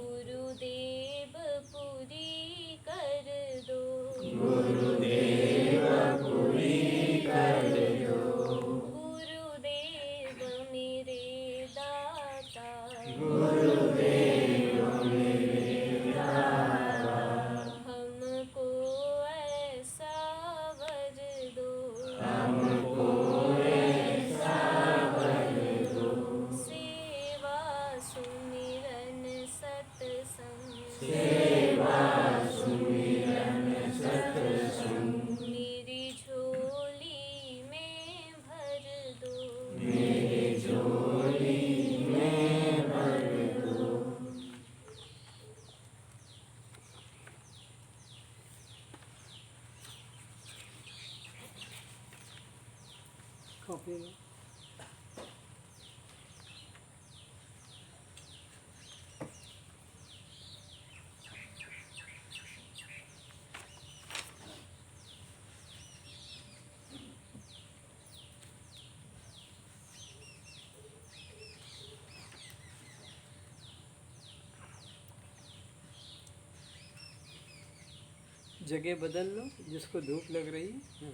गुरुदेव पूरी कर दो, गुरुदेव पूरी कर दो, गुरुदेव मेरे दाता, गुरुदेव मेरे दाता, हमको ऐसा वर दो, हमको ऐसा वर दो, सेवा सुमिरन सत्संग, सेवा सुमिरन सत्संग, मेरी झोली में भर दो, मेरी झोली में भर दो। कॉफी जगह बदल लो जिसको धूप लग रही है।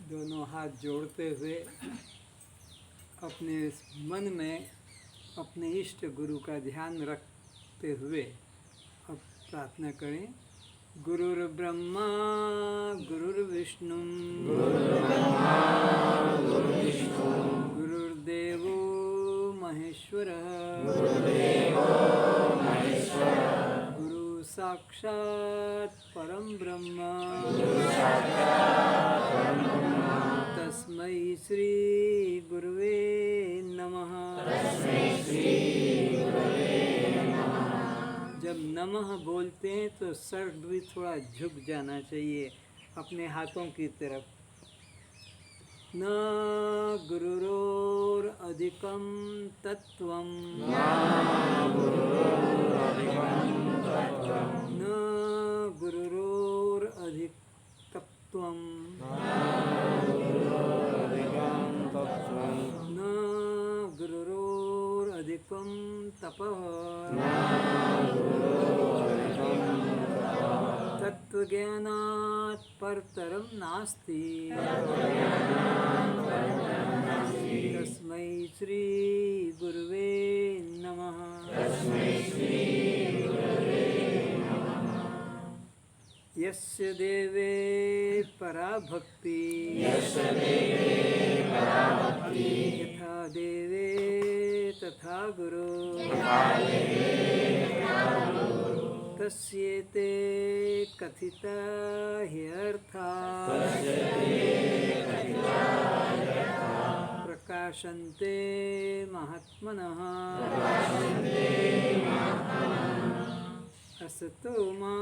दोनों हाथ जोड़ते हुए अपने मन में अपने इष्ट गुरु का ध्यान रखते हुए अब प्रार्थना करें। गुरुर्ब्रह्मा गुरुर्विष्णु गुरुर्देवो महेश्वरः गुरु साक्षात् परम ब्रह्म तस्मै श्री गुरुवे नमः। जब नमः बोलते हैं तो सर भी थोड़ा झुक जाना चाहिए अपने हाथों की तरफ। न गुरुरोर अधिकम तत्वम न गुरुरोर अधिक तत्वम न गुरुरोर अधिकम तपः तत्वज्ञानात् परतरं नास्ति तस्मै श्री गुरुवे नमः। यस्य देवे परा भक्ति यथा देवे तथा गुरु तस्येते कथिता ह्यर्था प्रकाशन्ते महात्मनः। असतो मा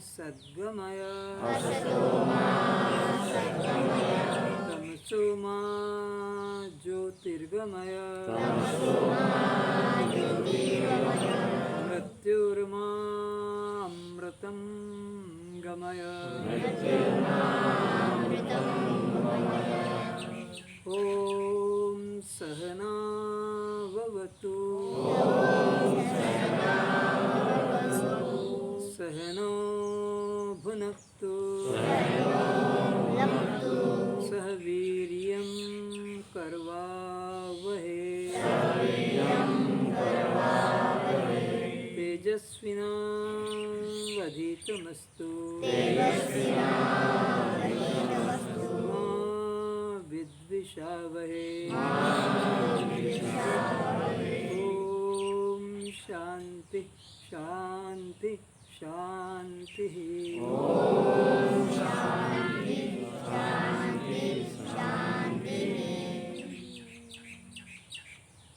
सद्गमय तमसो मा ज्योतिर्गमय मृत्युर्मा अमृतं गमय। ॐ सहना भवतु सहनो भुनक्तु सह वीर्यं करवावहै तेजस्विनावधीतमस्तु मा विद्विषावहै। ॐ शांति।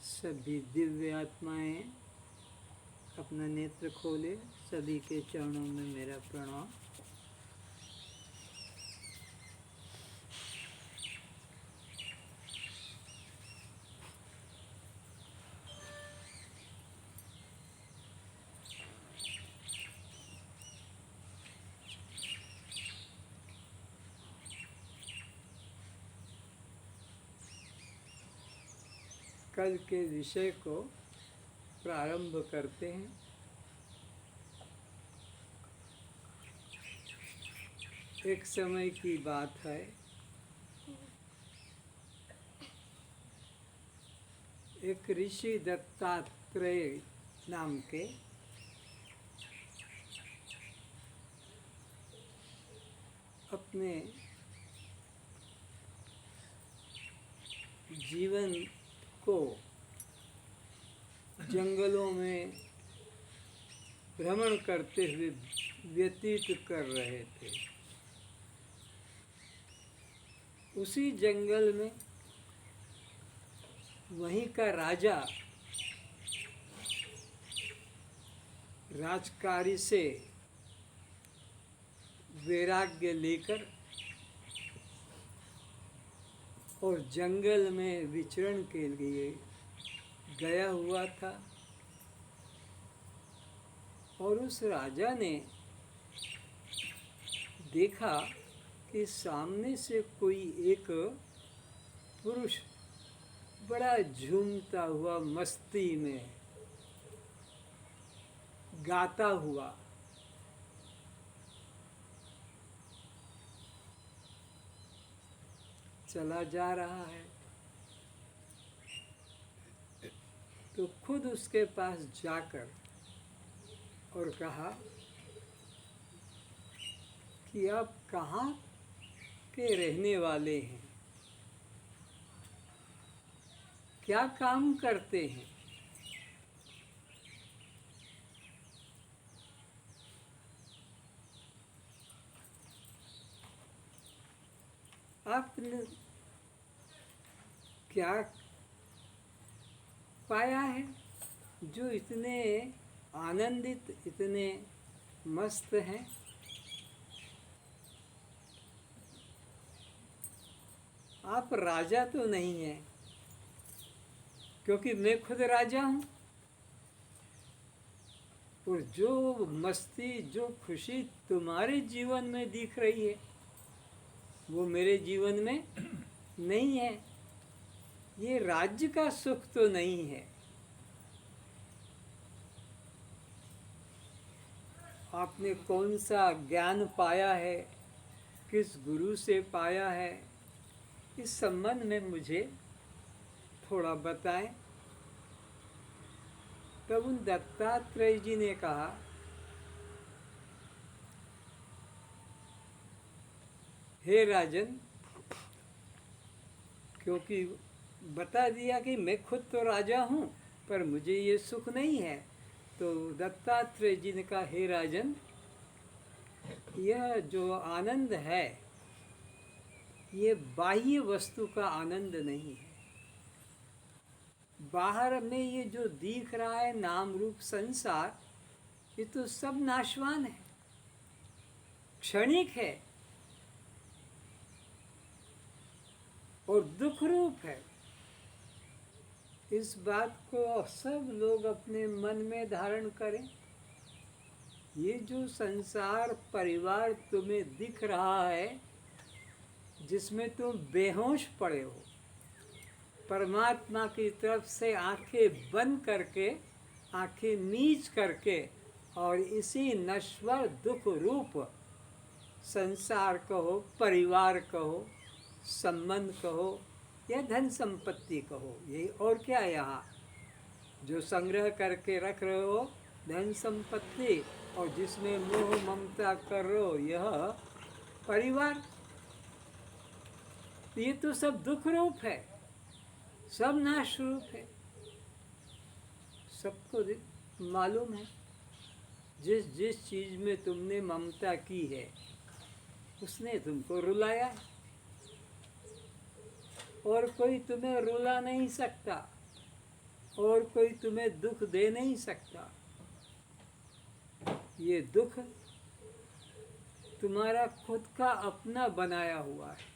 सभी दिव्य आत्माएं अपना नेत्र खोले। सभी के चरणों में मेरा प्रणाम। कल के विषय को प्रारंभ करते हैं। एक समय की बात है, एक ऋषि दत्तात्रेय नाम के अपने जीवन को जंगलों में भ्रमण करते हुए व्यतीत कर रहे थे। उसी जंगल में वहीं का राजा राजकारी से वैराग्य लेकर और जंगल में विचरण के लिए गया हुआ था। और उस राजा ने देखा कि सामने से कोई एक पुरुष बड़ा झूमता हुआ मस्ती में गाता हुआ चला जा रहा है। तो खुद उसके पास जाकर और कहा कि आप कहाँ के रहने वाले हैं, क्या काम करते हैं? आपने क्या पाया है जो इतने आनंदित, इतने मस्त हैं? आप राजा तो नहीं हैं, क्योंकि मैं खुद राजा हूँ। और जो मस्ती, जो खुशी तुम्हारे जीवन में दिख रही है वो मेरे जीवन में नहीं है। ये राज्य का सुख तो नहीं है। आपने कौन सा ज्ञान पाया है, किस गुरु से पाया है, इस संबंध में मुझे थोड़ा बताएं। तब उन दत्तात्रेय जी ने कहा, हे राजन, क्योंकि बता दिया कि मैं खुद तो राजा हूँ पर मुझे ये सुख नहीं है। तो दत्तात्रेय जी ने कहा, हे राजन, यह जो आनंद है ये बाह्य वस्तु का आनंद नहीं है। बाहर में ये जो दिख रहा है नाम रूप संसार, ये तो सब नाशवान है, क्षणिक है और दुख रूप है। इस बात को सब लोग अपने मन में धारण करें। ये जो संसार परिवार तुम्हें दिख रहा है, जिसमें तुम बेहोश पड़े हो, परमात्मा की तरफ से आंखें बंद करके, आंखें मीच करके, और इसी नश्वर दुख रूप संसार कहो, परिवार कहो, संबंध कहो या धन संपत्ति कहो, यही और क्या है यहाँ जो संग्रह करके रख रहे हो, धन संपत्ति, और जिसमें मोह ममता कर रहे हो यह परिवार, ये तो सब दुख रूप है, सब नाश रूप है, सबको मालूम है। जिस जिस चीज़ में तुमने ममता की है उसने तुमको रुलाया है। और कोई तुम्हें रुला नहीं सकता, और कोई तुम्हें दुख दे नहीं सकता। ये दुख तुम्हारा खुद का अपना बनाया हुआ है।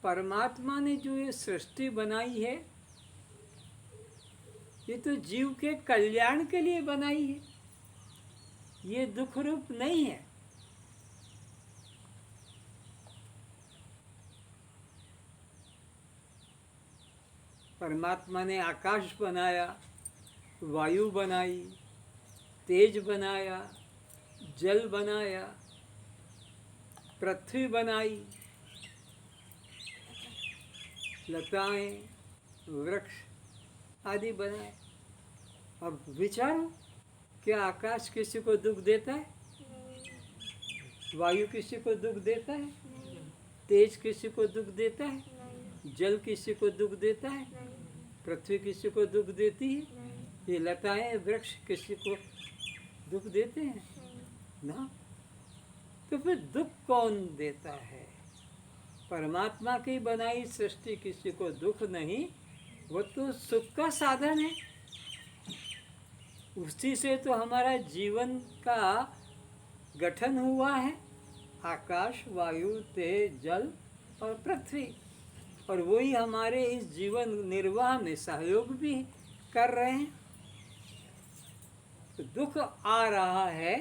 परमात्मा ने जो ये सृष्टि बनाई है ये तो जीव के कल्याण के लिए बनाई है, ये दुख रूप नहीं है। परमात्मा ने आकाश बनाया, वायु बनाई, तेज बनाया, जल बनाया, पृथ्वी बनाई, लताएं, वृक्ष आदि बनाए। अब विचारो, क्या आकाश किसी को दुख देता है? वायु किसी को दुख देता है? तेज किसी को दुख देता है? जल किसी को दुख देता है? पृथ्वी किसी को दुख देती है? ये लताएं वृक्ष किसी को दुख देते हैं ना? तो फिर दुख कौन देता है? परमात्मा की बनाई सृष्टि किसी को दुख नहीं, वो तो सुख का साधन है। उसी से तो हमारा जीवन का गठन हुआ है, आकाश, वायु, तेज, जल और पृथ्वी, और वही हमारे इस जीवन निर्वाह में सहयोग भी कर रहे हैं। तो दुख आ रहा है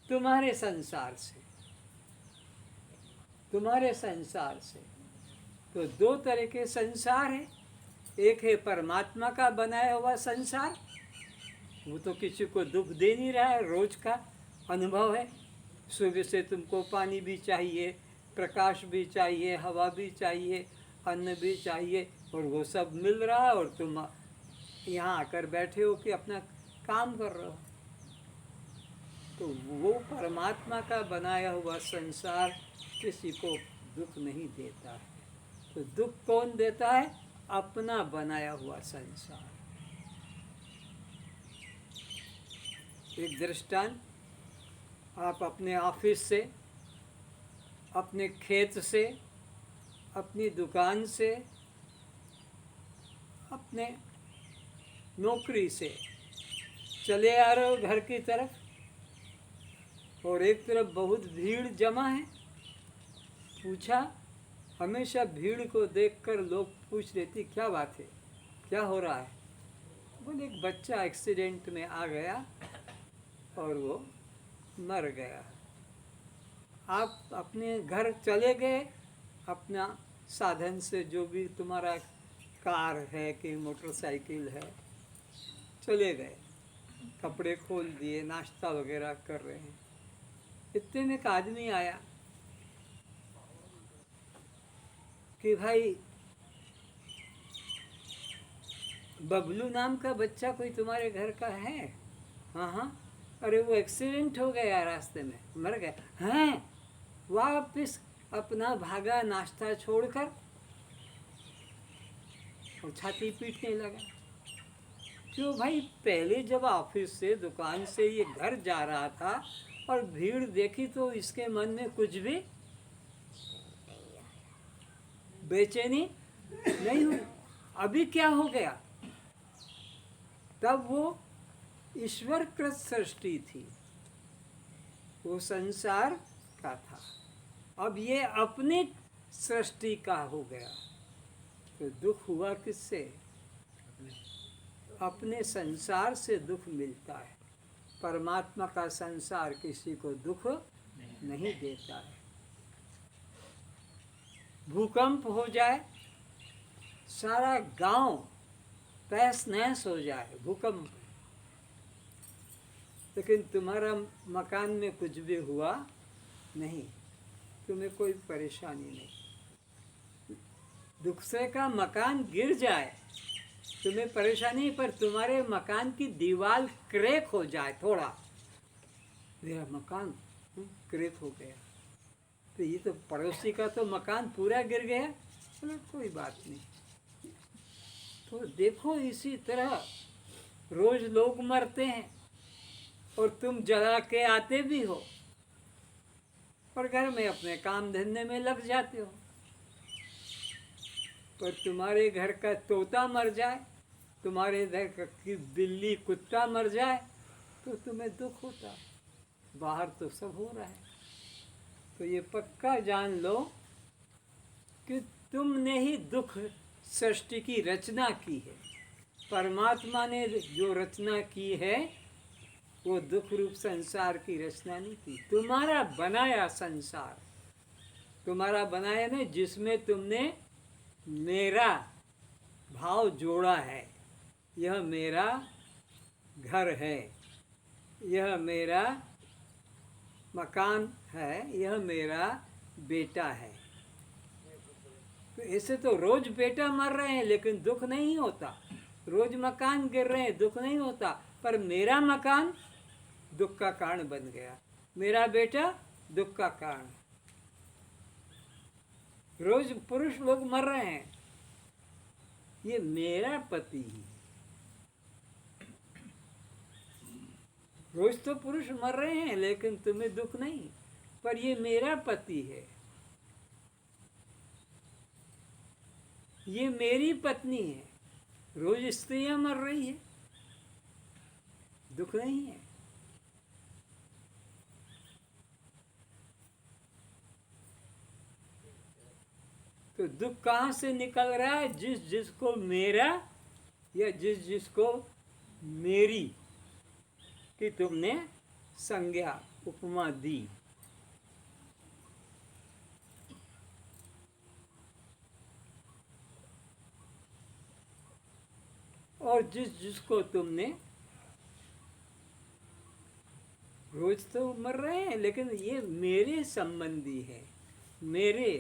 तुम्हारे संसार से, तुम्हारे संसार से। तो दो तरह के संसार है, एक है परमात्मा का बनाया हुआ संसार, वो तो किसी को दुख दे नहीं रहा है, रोज का अनुभव है। सुबह से तुमको पानी भी चाहिए, प्रकाश भी चाहिए, हवा भी चाहिए, अन्न भी चाहिए, और वो सब मिल रहा है, और तुम यहाँ आकर बैठे हो कि अपना काम कर रहे हो। तो वो परमात्मा का बनाया हुआ संसार किसी को दुख नहीं देता है। तो दुख कौन देता है? अपना बनाया हुआ संसार। एक दृष्टांत, आप अपने ऑफिस से, अपने खेत से, अपनी दुकान से, अपने नौकरी से चले आ रहे हो घर की तरफ, और एक तरफ बहुत भीड़ जमा है। पूछा, हमेशा भीड़ को देखकर लोग पूछ लेते क्या बात है, क्या हो रहा है? बोले एक बच्चा एक्सीडेंट में आ गया और वो मर गया। आप अपने घर चले गए, अपना साधन से, जो भी तुम्हारा कार है कि मोटरसाइकिल है, चले गए, कपड़े खोल दिए, नाश्ता वगैरह कर रहे हैं। इतने में एक आदमी आया कि भाई बबलू नाम का बच्चा कोई तुम्हारे घर का है? हाँ हाँ। अरे वो एक्सीडेंट हो गया, रास्ते में मर गया। हैं? वापिस अपना भागा नाश्ता छोड़कर और छाती पीटने लगा। क्यों भाई? पहले जब ऑफिस से, दुकान से ये घर जा रहा था और भीड़ देखी तो इसके मन में कुछ भी बेचैनी नहीं हुई। अभी क्या हो गया? तब वो ईश्वर कृत सृष्टि थी, वो संसार का था। अब ये अपनी सृष्टि का हो गया, तो दुख हुआ किससे? अपने संसार से दुख मिलता है। परमात्मा का संसार किसी को दुख नहीं देता है। भूकंप हो जाए, सारा गांव तहस नहस हो जाए, भूकंप, लेकिन तुम्हारा मकान में कुछ भी हुआ नहीं, तुम्हें कोई परेशानी नहीं। दूसरे का मकान गिर जाए तुम्हें परेशानी, पर तुम्हारे मकान की दीवार क्रैक हो जाए थोड़ा, मेरा मकान क्रैक हो गया, तो ये तो पड़ोसी का तो मकान पूरा गिर गया, बोले कोई बात नहीं। तो देखो, इसी तरह रोज लोग मरते हैं और तुम जला के आते भी हो और घर में अपने काम धंधे में लग जाते हो। पर तुम्हारे घर का तोता मर जाए, तुम्हारे घर की बिल्ली कुत्ता मर जाए तो तुम्हें दुख होता। बाहर तो सब हो रहा है। तो ये पक्का जान लो कि तुमने ही दुख सृष्टि की रचना की है। परमात्मा ने जो रचना की है वो दुख रूप संसार की रचना नहीं की। तुम्हारा बनाया संसार, तुम्हारा बनाया नहीं, जिसमें तुमने मेरा भाव जोड़ा है। यह मेरा घर है, यह मेरा मकान है, यह मेरा बेटा है। तो ऐसे तो रोज बेटा मर रहे हैं लेकिन दुख नहीं होता, रोज मकान गिर रहे हैं दुख नहीं होता। पर मेरा मकान दुख का कारण बन गया, मेरा बेटा दुख का कारण। रोज पुरुष लोग मर रहे हैं, ये मेरा पति है। रोज तो पुरुष मर रहे हैं लेकिन तुम्हें दुख नहीं, पर ये मेरा पति है, ये मेरी पत्नी है। रोज स्त्रियां मर रही है, दुख नहीं है। तो दुख कहाँ से निकल रहा है? जिस जिसको मेरा या जिस जिसको मेरी कि तुमने संज्ञा उपमा दी। और जिस जिसको तुमने, रोज तो मर रहे हैं लेकिन ये मेरे संबंधी है, मेरे,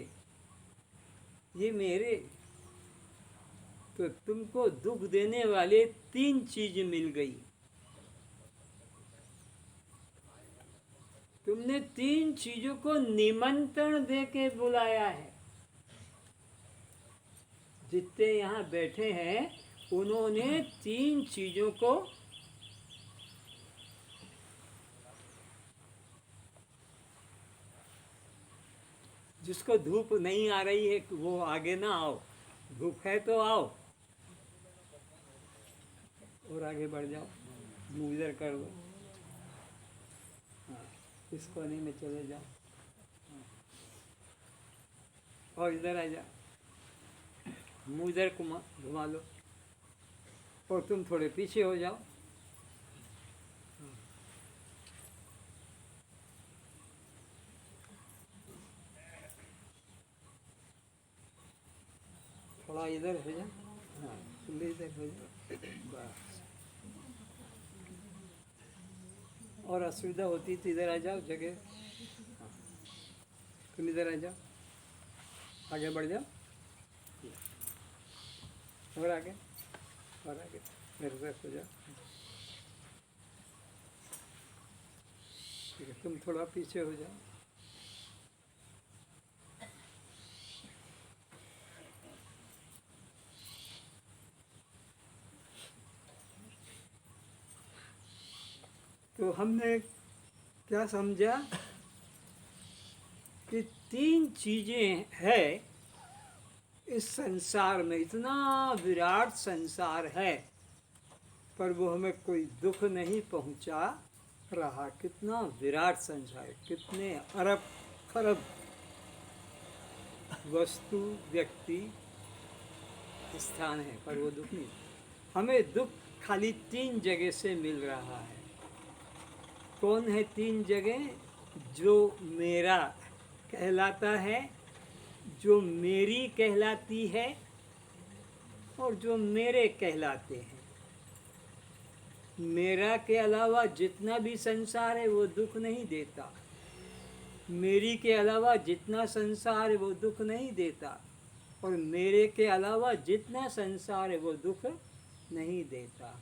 ये मेरे। तो तुमको दुख देने वाले 3 चीज मिल गई। तुमने 3 चीजों को निमंत्रण दे के बुलाया है। जितने यहाँ बैठे हैं उन्होंने 3 चीजों को जिसको धूप नहीं आ रही है वो आगे ना आओ, धूप है तो आओ और आगे बढ़ जाओ, मुँह इधर कर दो, हाँ, इस कोने में चले जाओ, हाँ, और इधर आ जाओ, मुँह इधर घुमा लो और तुम थोड़े पीछे हो जाओ। थोड़ा इधर हो जाओ, हाँ, तुम इधर हो जाओ, बस। और असुविधा होती तो इधर आ जाओ जगह, हाँ, तुम इधर आ जाओ, आगे बढ़ जाओ, और आगे, और आगे, मेरे साथ हो जाओ। ठीक है, तुम थोड़ा पीछे हो जाओ। तो हमने क्या समझा कि 3 चीजें हैं इस संसार में। इतना विराट संसार है पर वो हमें कोई दुख नहीं पहुंचा रहा। कितना विराट संसार है, कितने अरब खरब वस्तु व्यक्ति स्थान है पर वो दुख नहीं। हमें दुख खाली 3 जगह से मिल रहा है। कौन है 3 जगह? जो मेरा कहलाता है, जो मेरी कहलाती है और जो मेरे कहलाते हैं। मेरा के अलावा जितना भी संसार है वो दुख नहीं देता, मेरी के अलावा जितना संसार है वो दुख नहीं देता, और मेरे के अलावा जितना संसार है वो दुख नहीं देता।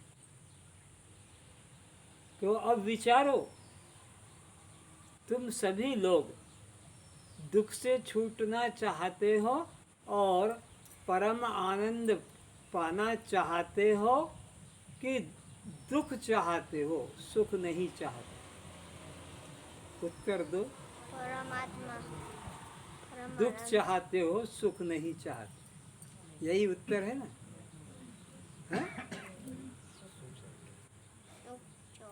तो अब विचारो, तुम सभी लोग दुख से छूटना चाहते हो और परम आनंद पाना चाहते हो कि दुख चाहते हो, सुख नहीं चाहते? उत्तर दो। परमात्मा। दुख चाहते हो, सुख नहीं चाहते, यही उत्तर है ना? है?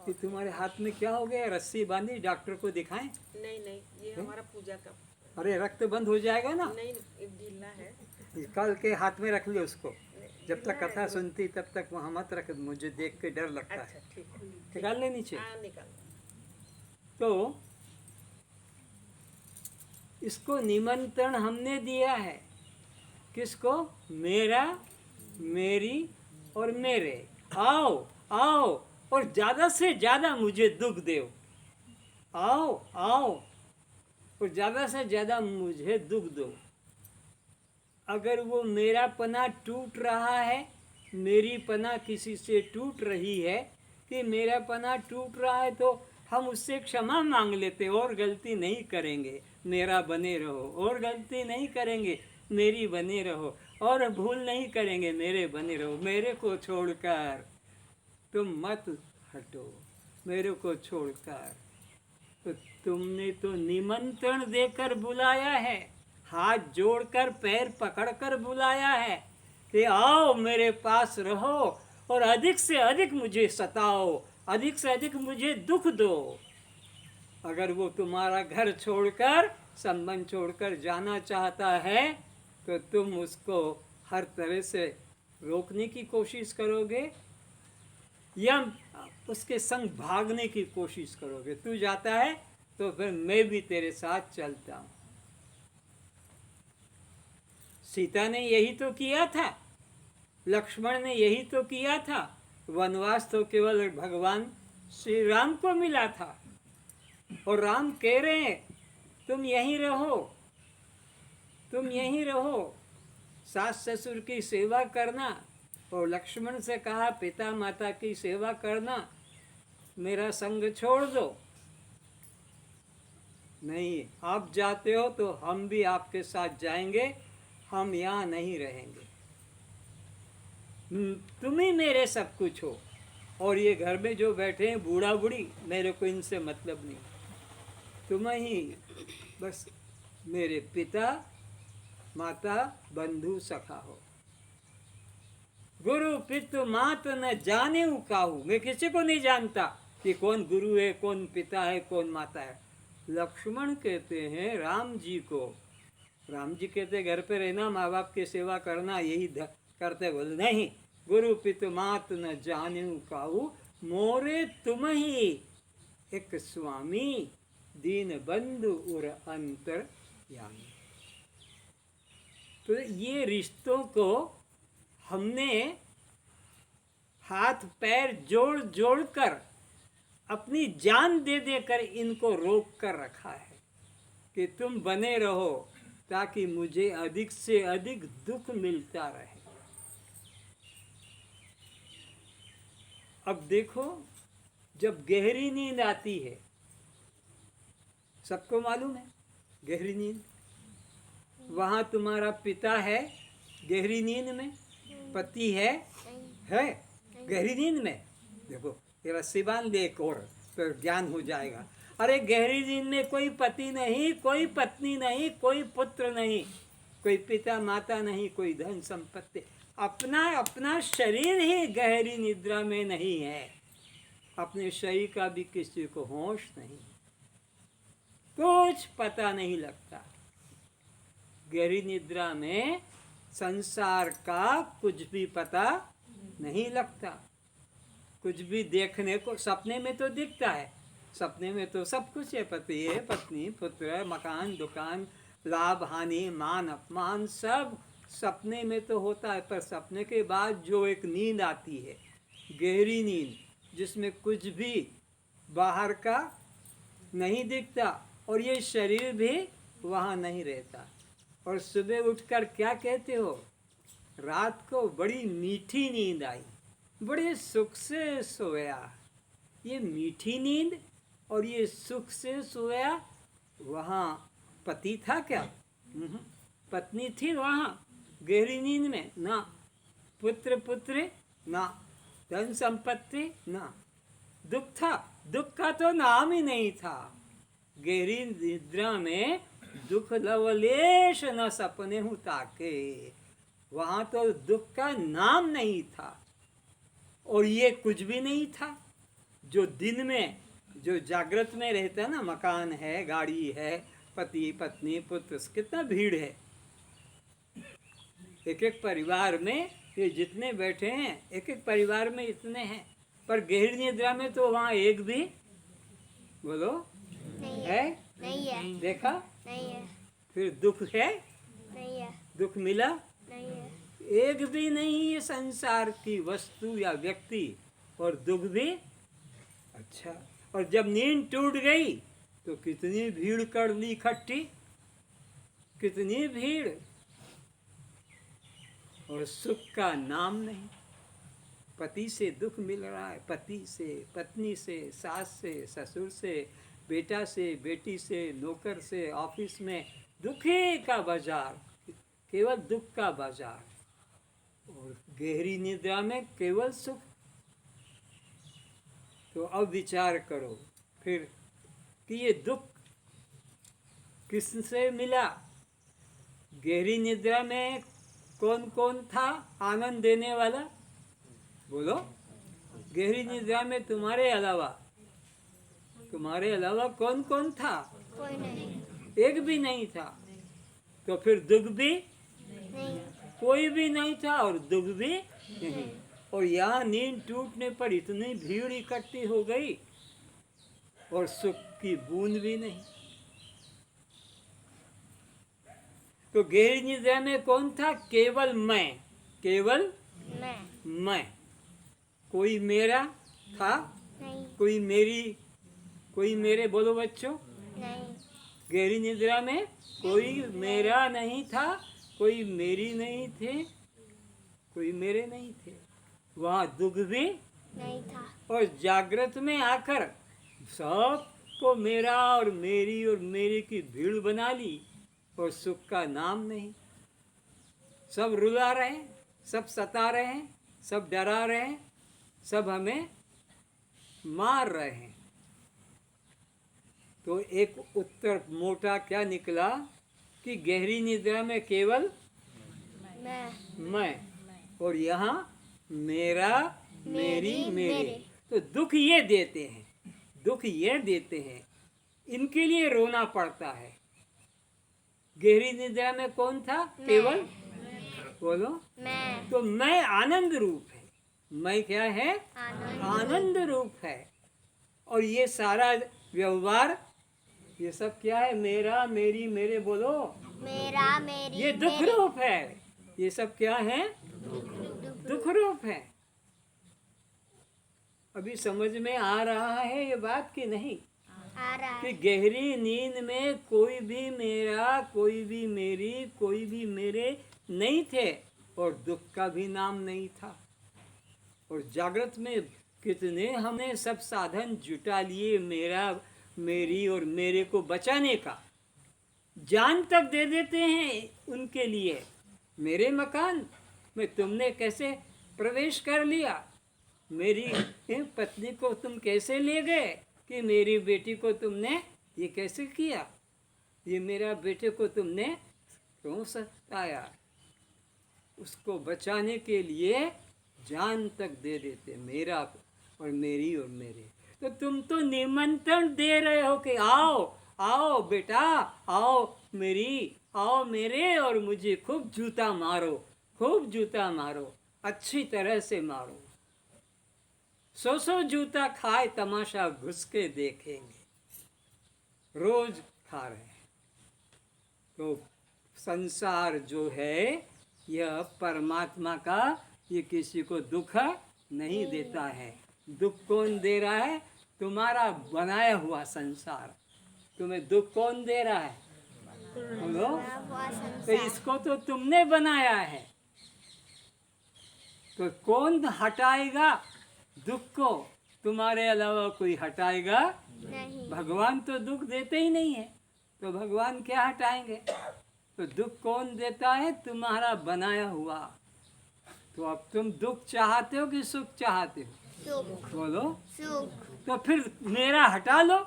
कि तुम्हारे हाथ में क्या हो गया? रस्सी बांधी, डॉक्टर को दिखाएं? नहीं नहीं, ये हमारा पूजा का। अरे रक्त बंद हो जाएगा ना। नहीं, ये ढीला है। निकाल के हाथ में रख लो उसको। जब तक ढीला कथा है। सुनती तब तक वहाँ मत रख, मुझे देख के डर लगता अच्छा है। ठीक है। निकाल ले नीचे। हाँ निकाल। तो इसको निमंत्रण हमने दिया है। किसको? मेरा, मेरी और मेरे। आओ आओ और ज़्यादा से ज़्यादा मुझे दुख दो। आओ आओ और ज़्यादा से ज़्यादा मुझे दुख दो। अगर वो मेरा पना टूट रहा है, मेरी पना किसी से टूट रही है, कि मेरा पना टूट रहा है, तो हम उससे क्षमा मांग लेते और गलती नहीं करेंगे, मेरा बने रहो। और गलती नहीं करेंगे, मेरी बने रहो। और भूल नहीं करेंगे, मेरे बने रहो। मेरे को छोड़कर तुम मत हटो, मेरे को छोड़कर। तो तुमने तो निमंत्रण देकर बुलाया है, हाथ जोड़कर पैर पकड़कर बुलाया है कि आओ मेरे पास रहो और अधिक से अधिक मुझे सताओ, अधिक से अधिक मुझे दुख दो। अगर वो तुम्हारा घर छोड़कर, संबंध छोड़कर जाना चाहता है, तो तुम उसको हर तरह से रोकने की कोशिश करोगे या उसके संग भागने की कोशिश करोगे? तू जाता है तो फिर मैं भी तेरे साथ चलता हूँ। सीता ने यही तो किया था, लक्ष्मण ने यही तो किया था। वनवास तो केवल भगवान श्री राम को मिला था, और राम कह रहे हैं तुम यहीं रहो, तुम यहीं रहो, सास ससुर की सेवा करना। और लक्ष्मण से कहा पिता माता की सेवा करना, मेरा संग छोड़ दो। नहीं, आप जाते हो तो हम भी आपके साथ जाएंगे, हम यहाँ नहीं रहेंगे। तुम ही मेरे सब कुछ हो, और ये घर में जो बैठे हैं बूढ़ा बूढ़ी, मेरे को इनसे मतलब नहीं। तुम ही बस मेरे पिता माता बंधु सखा हो। गुरु पितु मात न जाने काहू, मैं किसी को नहीं जानता कि कौन गुरु है, कौन पिता है, कौन माता है। लक्ष्मण कहते हैं राम जी को, राम जी कहते घर पे रहना, माँ बाप की सेवा करना, यही करते। बोले नहीं, गुरु पितु मात न जाने काहू, मोरे तुम ही एक स्वामी, दीन बंधु उर अंतर यामी। तो ये रिश्तों को हमने हाथ पैर जोड़ जोड़ कर, अपनी जान दे देकर इनको रोक कर रखा है कि तुम बने रहो, ताकि मुझे अधिक से अधिक दुख मिलता रहे। अब देखो, जब गहरी नींद आती है, सबको मालूम है गहरी नींद, वहाँ तुम्हारा पिता है गहरी नींद में, पति है गहरी नींद में। देखो ये रस्सी बांध दे एक और, तो ज्ञान हो जाएगा। अरे गहरी नींद में कोई पति नहीं, कोई पत्नी नहीं, कोई पुत्र नहीं, कोई पिता माता नहीं, कोई धन संपत्ति, अपना अपना शरीर ही गहरी निद्रा में नहीं है। अपने शरीर का भी किसी को होश नहीं, कुछ पता नहीं लगता। गहरी निद्रा में संसार का कुछ भी पता नहीं लगता। कुछ भी देखने को सपने में तो दिखता है, सपने में तो सब कुछ है, पति है, पत्नी, पुत्र, मकान, दुकान, लाभ हानि, मान अपमान, सब सपने में तो होता है। पर सपने के बाद जो एक नींद आती है, गहरी नींद, जिसमें कुछ भी बाहर का नहीं दिखता और ये शरीर भी वहाँ नहीं रहता, और सुबह उठकर क्या कहते हो, रात को बड़ी मीठी नींद आई, बड़े सुख से सोया। ये मीठी नींद और ये सुख से सोया, वहाँ पति था क्या? पत्नी थी वहाँ गहरी नींद में? ना। पुत्र पुत्री? ना। धन संपत्ति ना, दुख था, दुख का तो नाम ही नहीं था। गहरी निद्रा में दुख लवलेश न सपने हूँ ताके, वहाँ तो दुख का नाम नहीं था और ये कुछ भी नहीं था। जो दिन में जो जागृत में रहता है ना, मकान है, गाड़ी है, पति पत्नी पुत्र, कितना भीड़ है। एक एक परिवार में ये जितने बैठे हैं, एक एक परिवार में इतने हैं, पर गहरी निद्रा में तो वहाँ एक भी, बोलो, नहीं है? नहीं है देखा? नहीं है फिर दुख है? नहीं है दुख मिला? नहीं है एक भी नहीं है संसार की वस्तु या व्यक्ति, और दुख भी। अच्छा, और जब नींद टूट गई तो कितनी भीड़ कर ली इकट्ठी, कितनी भीड़, और सुख का नाम नहीं। पति से दुख मिल रहा है, पति से, पत्नी से, सास से, ससुर से, बेटा से, बेटी से, नौकर से, ऑफिस में दुखे का बाजार, केवल दुख का बाजार, और गहरी निद्रा में केवल सुख। तो अब विचार करो फिर कि ये दुख किससे मिला। गहरी निद्रा में कौन कौन था आनंद देने वाला, बोलो? गहरी निद्रा में तुम्हारे अलावा कौन कौन था? कोई नहीं एक भी नहीं था। तो फिर दुख भी नहीं कोई भी नहीं था और दुख भी नहीं। और यहाँ नींद टूटने पर इतनी भीड़ इकट्ठी हो गई और सुख की बूंद भी नहीं। तो गहरी निद्रा में कौन था? केवल मैं, केवल मैं। कोई मेरा था? नहीं कोई मेरी, कोई मेरे, बोलो बच्चों। नहीं गहरी निद्रा में कोई मेरा नहीं था, कोई मेरी नहीं थे, कोई मेरे नहीं थे। वहाँ दुख भी नहीं था और जागृत में आकर सबको मेरा और मेरे की भीड़ बना ली और सुख का नाम नहीं। सब रुला रहे हैं, सब सता रहे हैं, सब डरा रहे हैं, सब हमें मार रहे हैं। तो एक उत्तर मोटा क्या निकला कि गहरी निद्रा में केवल मैं, और यहाँ मेरा, मेरी, मेरे। तो दुख ये देते हैं, दुख ये देते हैं, इनके लिए रोना पड़ता है। गहरी निद्रा में कौन था? केवल, बोलो। मैं तो मैं आनंद रूप है। मैं क्या है? आनंद रूप है। और ये सारा व्यवहार, ये सब क्या है? मेरा, मेरी, मेरे, बोलो। मेरा मेरी ये दुख मेरे। रूप है। ये सब क्या है? दुख रूप है। अभी समझ में आ रहा है ये बात कि नहीं? आ रहा कि है गहरी नींद में कोई भी मेरा, कोई भी मेरी, कोई भी मेरे नहीं थे और दुख का भी नाम नहीं था। और जागृत में कितने हमने सब साधन जुटा लिए मेरा, मेरी और मेरे को बचाने का। जान तक दे देते हैं उनके लिए। मेरे मकान में तुमने कैसे प्रवेश कर लिया? मेरी पत्नी को तुम कैसे ले गए? कि मेरी बेटी को तुमने ये कैसे किया? ये मेरा बेटे को तुमने क्यों सताया? उसको बचाने के लिए जान तक दे देते, मेरा और मेरी और मेरे। तो तुम तो निमंत्रण दे रहे हो कि आओ आओ बेटा, आओ मेरी, आओ मेरे, और मुझे खूब जूता मारो, खूब जूता मारो, अच्छी तरह से मारो। 100 जूता खाए तमाशा घुस के देखेंगे। रोज खा रहे हैं। तो संसार जो है यह परमात्मा का, ये किसी को दुख नहीं देता है। दुख कौन दे रहा है? तुम्हारा बनाया हुआ संसार। तुम्हें दुख कौन दे रहा है? बोलो। तो इसको तो तुमने बनाया है। तो कौन हटाएगा दुख को? तुम्हारे अलावा कोई हटाएगा नहीं भगवान तो दुख देते ही नहीं है, तो भगवान क्या हटाएंगे? तो दुख कौन देता है? तुम्हारा बनाया हुआ। तो अब तुम दुख चाहते हो कि सुख चाहते हो? सुख बोलो। सुख तो फिर मेरा हटा लो,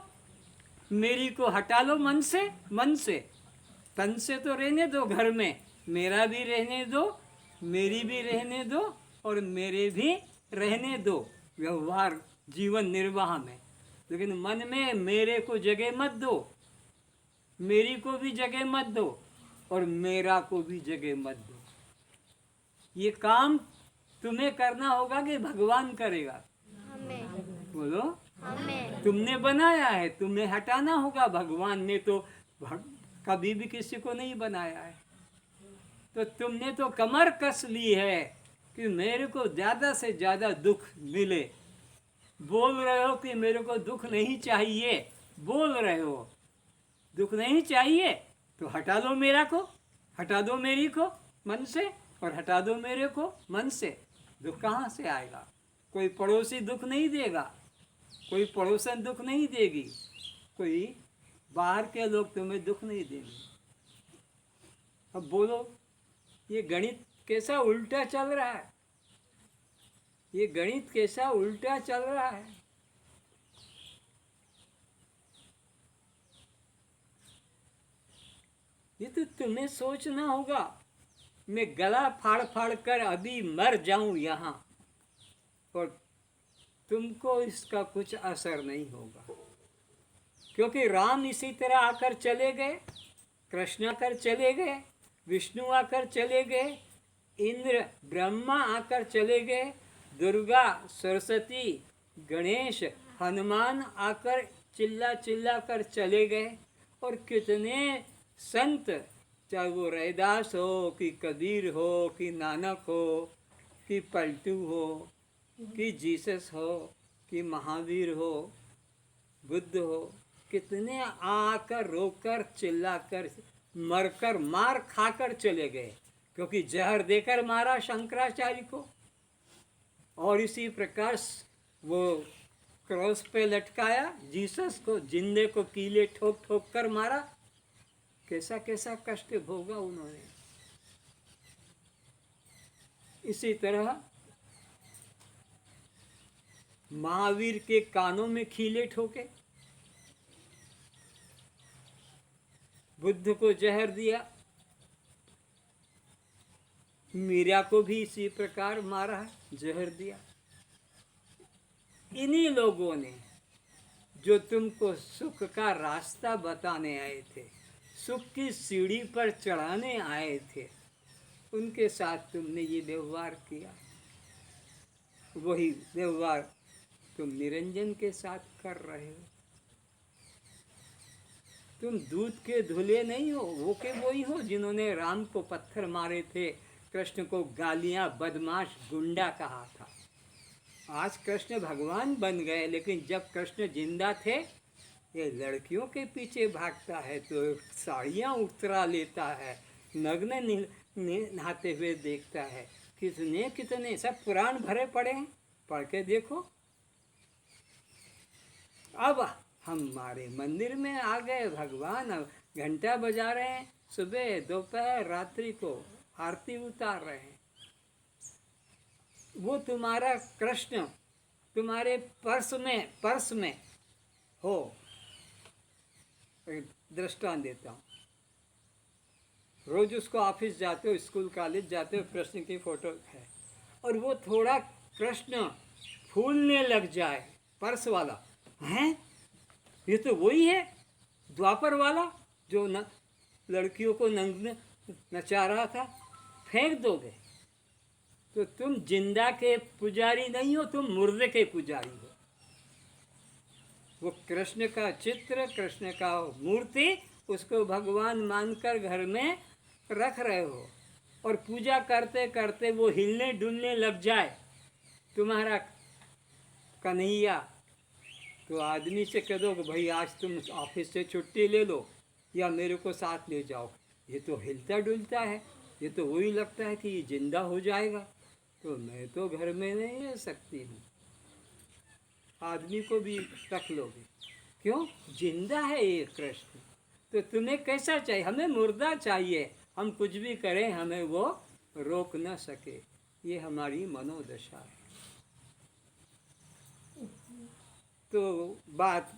मेरी को हटा लो मन से। मन से, तन से तो रहने दो घर में, मेरा भी रहने दो, मेरी भी रहने दो, और मेरे भी रहने दो व्यवहार जीवन निर्वाह में। लेकिन मन में मेरे को जगह मत दो, मेरी को भी जगह मत दो, और मेरा को भी जगह मत दो। ये काम तुम्हें करना होगा कि भगवान करेगा? हमें बोलो। हमें तुमने बनाया है, तुम्हें हटाना होगा। भगवान ने तो कभी भी किसी को नहीं बनाया है। तो तुमने तो कमर कस ली है कि मेरे को ज़्यादा से ज़्यादा दुख मिले। बोल रहे हो कि मेरे को दुख नहीं चाहिए, बोल रहे हो दुख नहीं चाहिए, तो हटा लो मेरा को, हटा दो मेरी को मन से, और हटा दो मेरे को मन से। दुख कहाँ से आएगा? कोई पड़ोसी दुख नहीं देगा, कोई पड़ोसन दुख नहीं देगी, कोई बाहर के लोग तुम्हें दुख नहीं देंगे। अब बोलो, ये गणित कैसा उल्टा चल रहा है? ये गणित कैसा उल्टा चल रहा है? ये तो तुम्हें सोचना होगा। मैं गला फाड़ फाड़ कर अभी मर जाऊं यहाँ, और तुमको इसका कुछ असर नहीं होगा, क्योंकि राम इसी तरह आकर चले गए, कृष्ण आकर चले गए, विष्णु आकर चले गए, इंद्र ब्रह्मा आकर चले गए, दुर्गा सरस्वती गणेश हनुमान आकर चिल्ला चिल्ला कर चले गए, और कितने संत, चाहे वो रैदास हो कि कबीर हो कि नानक हो कि पलटू हो कि जीसस हो कि महावीर हो, बुद्ध हो, कितने आकर रोकर चिल्लाकर मरकर मार खाकर चले गए, क्योंकि जहर देकर मारा शंकराचार्य को। और इसी प्रकार वो क्रॉस पे लटकाया जीसस को, जिंदे को कीले ठोक ठोक कर मारा। कैसा कैसा कष्ट भोगा उन्होंने। इसी तरह महावीर के कानों में कीले ठोके, बुद्ध को जहर दिया, मीरा को भी इसी प्रकार मारा, जहर दिया। इन्हीं लोगों ने जो तुमको सुख का रास्ता बताने आए थे, सुख की सीढ़ी पर चढ़ाने आए थे, उनके साथ तुमने ये व्यवहार किया। वही व्यवहार तुम निरंजन के साथ कर रहे हो। तुम दूध के धुले नहीं हो, वो के वही हो जिन्होंने राम को पत्थर मारे थे, कृष्ण को गालियां बदमाश गुंडा कहा था। आज कृष्ण भगवान बन गए, लेकिन जब कृष्ण जिंदा थे ये लड़कियों के पीछे भागता है, तो साड़ियाँ उतरा लेता है, नग्न नहाते हुए देखता है। कितने कितने सब पुराण भरे पड़े हैं, पढ़ के देखो। अब हमारे मंदिर में आ गए भगवान, अब घंटा बजा रहे हैं, सुबह दोपहर रात्रि को आरती उतार रहे हैं। वो तुम्हारा कृष्ण तुम्हारे पर्स में हो। दृष्टांत देता हूँ, रोज उसको ऑफिस जाते हो, स्कूल कॉलेज जाते हो, कृष्ण की फोटो है, और वो थोड़ा कृष्ण फूलने लग जाए, पर्स वाला हैं, ये तो वही है द्वापर वाला जो लड़कियों को नंग नचा रहा था, फेंक दोगे तो तुम जिंदा के पुजारी नहीं हो, तुम मुर्दे के पुजारी हो। वो कृष्ण का चित्र, कृष्ण का मूर्ति, उसको भगवान मानकर घर में रख रहे हो, और पूजा करते करते वो हिलने डुलने लग जाए तुम्हारा कन्हैया, तो आदमी से कह दो कि भाई आज तुम ऑफिस से छुट्टी ले लो या मेरे को साथ ले जाओ। ये तो हिलता डुलता है, ये तो वही लगता है कि ये जिंदा हो जाएगा, तो मैं तो घर में नहीं रह सकती हूँ। आदमी को भी रख लोगे, क्यों? जिंदा है ये कृष्ण। तो तुम्हें कैसा चाहिए? हमें मुर्दा चाहिए, हम कुछ भी करें हमें वो रोक न सके। ये हमारी मनोदशा है। तो बात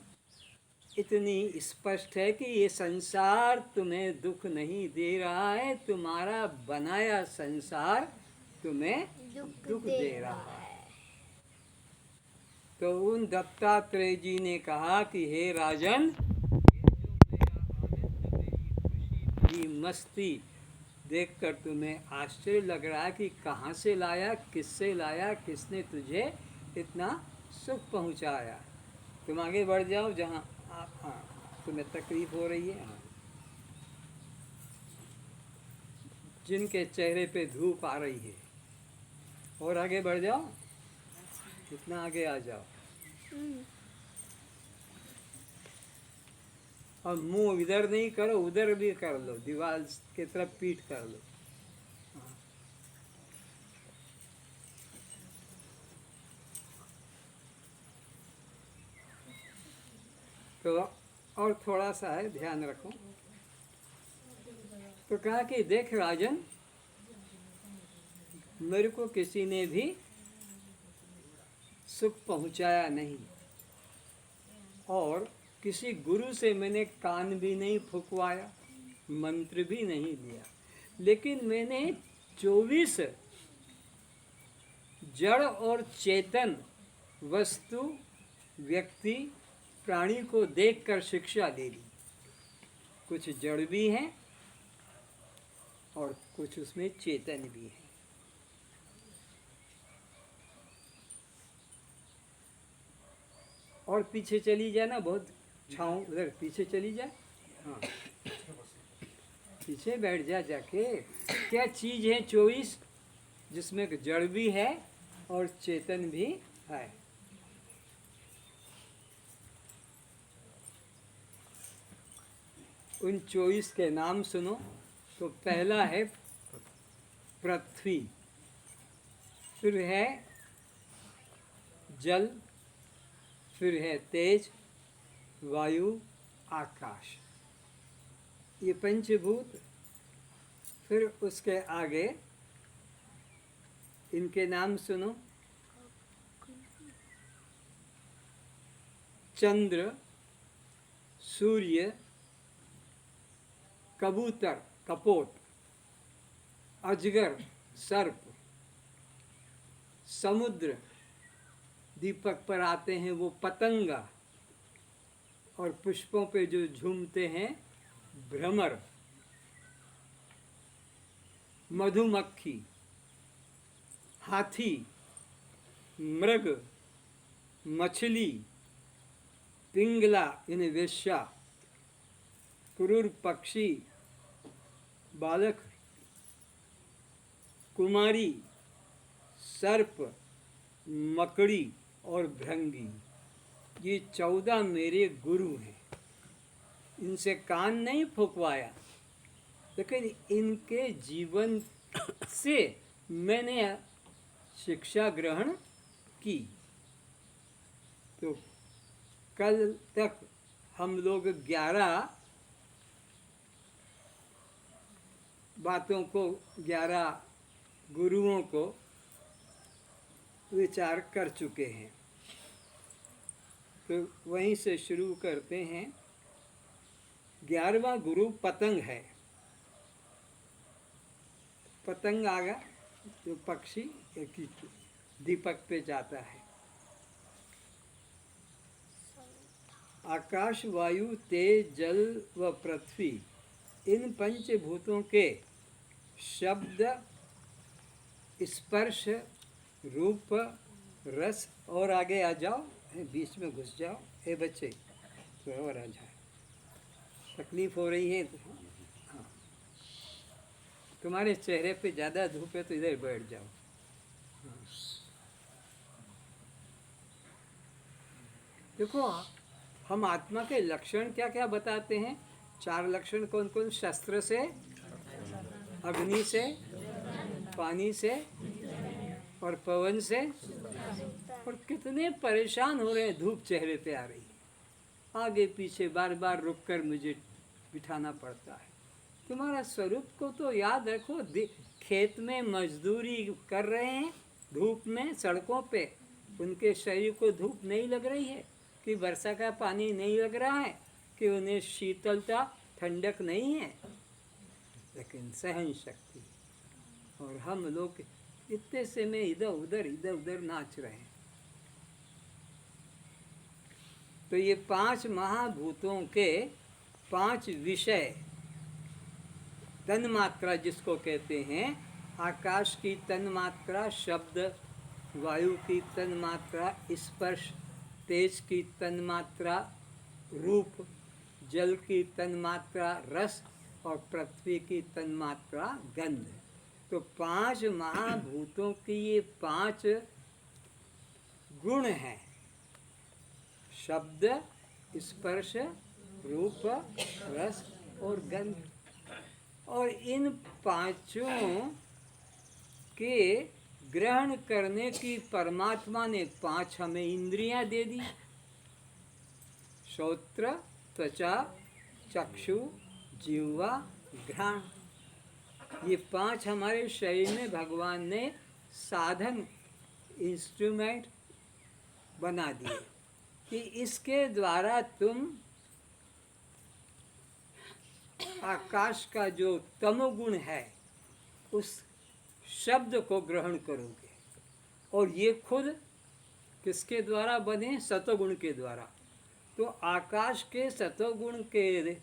इतनी स्पष्ट है कि ये संसार तुम्हें दुख नहीं दे रहा है, तुम्हारा बनाया संसार तुम्हें दुख दे रहा है। तो उन दत्तात्रेय जी ने कहा कि हे राजन, ये जो मेरा आनंद, मेरी खुशी, मेरी मस्ती देखकर तुम्हें आश्चर्य लग रहा है कि कहाँ से लाया, किससे लाया, किसने तुझे इतना सुख पहुँचाया। तुम आगे बढ़ जाओ जहाँ तुम्हें तकलीफ हो रही है। जिनके चेहरे पे धूप आ रही है, और आगे बढ़ जाओ, कितना आगे आ जाओ। और मुंह इधर नहीं करो, उधर भी कर लो, दीवार की तरफ पीठ कर लो। तो और थोड़ा सा है, ध्यान रखो। तो कहा कि देख राजन, मेरे को किसी ने भी सुख पहुंचाया नहीं, और किसी गुरु से मैंने कान भी नहीं फुकवाया, मंत्र भी नहीं लिया, लेकिन मैंने 24 जड़ और चेतन वस्तु, व्यक्ति, प्राणी को देखकर शिक्षा दे दी। कुछ जड़ भी हैं और कुछ उसमें चेतन भी है। और पीछे चली जाए ना, बहुत छाँव, उधर पीछे चली जाए। हाँ, पीछे बैठ जा जाके। क्या चीज़ है 24 जिसमें जड़ भी है और चेतन भी है? उन 24 के नाम सुनो। तो पहला है पृथ्वी, फिर है जल, फिर है तेज, वायु, आकाश, ये पंचभूत। फिर उसके आगे इनके नाम सुनो। चंद्र, सूर्य, कबूतर, कपोत, अजगर, सर्प, समुद्र, दीपक पर आते हैं वो पतंगा, और पुष्पों पे जो झूमते हैं भ्रमर, मधुमक्खी, हाथी, मृग, मछली, पिंगला यानी वेश्या, क्रूर पक्षी, बालक, कुमारी, सर्प, मकड़ी और भृंगी, ये 14 मेरे गुरु हैं। इनसे कान नहीं फुकवाया, लेकिन इनके जीवन से मैंने शिक्षा ग्रहण की। तो कल तक हम लोग 11 बातों को, 11 गुरुओं को विचार कर चुके हैं। तो वहीं से शुरू करते हैं। 11वां गुरु पतंग है। पतंग आगा जो पक्षी एक दीपक पे जाता है। आकाश, वायु, तेज, जल व पृथ्वी, इन पंचभूतों के शब्द, स्पर्श, रूप, रस, और आगे आ जाओ, बीच में घुस जाओ। हे बच्चे, तो और आ जाए, तकलीफ हो रही है। हाँ, तुम्हारे चेहरे पे ज़्यादा धूप है तो इधर बैठ जाओ। हाँ। देखो, हम आत्मा के लक्षण क्या क्या बताते हैं। 4 लक्षण कौन कौन? शस्त्र से, अग्नि से, पानी से और पवन से। और कितने परेशान हो रहे हैं, धूप चेहरे पे आ रही है, आगे पीछे बार बार रुककर मुझे बिठाना पड़ता है। तुम्हारा स्वरूप को तो याद रखो। खेत में मजदूरी कर रहे हैं धूप में सड़कों पे, उनके शरीर को धूप नहीं लग रही है, कि वर्षा का पानी नहीं लग रहा है, कि उन्हें शीतलता ठंडक नहीं है, लेकिन सहन शक्ति। और हम लोग इतने से में इधर उधर नाच रहे हैं। तो ये 5 महाभूतों के 5 विषय, तन्मात्रा जिसको कहते हैं, आकाश की तन्मात्रा शब्द, वायु की तन्मात्रा स्पर्श, तेज की तन्मात्रा रूप, जल की तन्मात्रा रस और पृथ्वी की तन्मात्रा गंध। तो 5 महाभूतों की ये 5 गुण हैं, शब्द, स्पर्श, रूप, रस और गंध। और इन 5 के ग्रहण करने की परमात्मा ने 5 हमें इंद्रियां दे दी, श्रोत्र, त्वचा, चक्षु, जिह्वा, घ्राण। ये 5 हमारे शरीर में भगवान ने साधन, इंस्ट्रूमेंट बना दिए कि इसके द्वारा तुम आकाश का जो तमोगुण है उस शब्द को ग्रहण करोगे। और ये खुद किसके द्वारा बने? सतोगुण के द्वारा। तो आकाश के सतोगुण के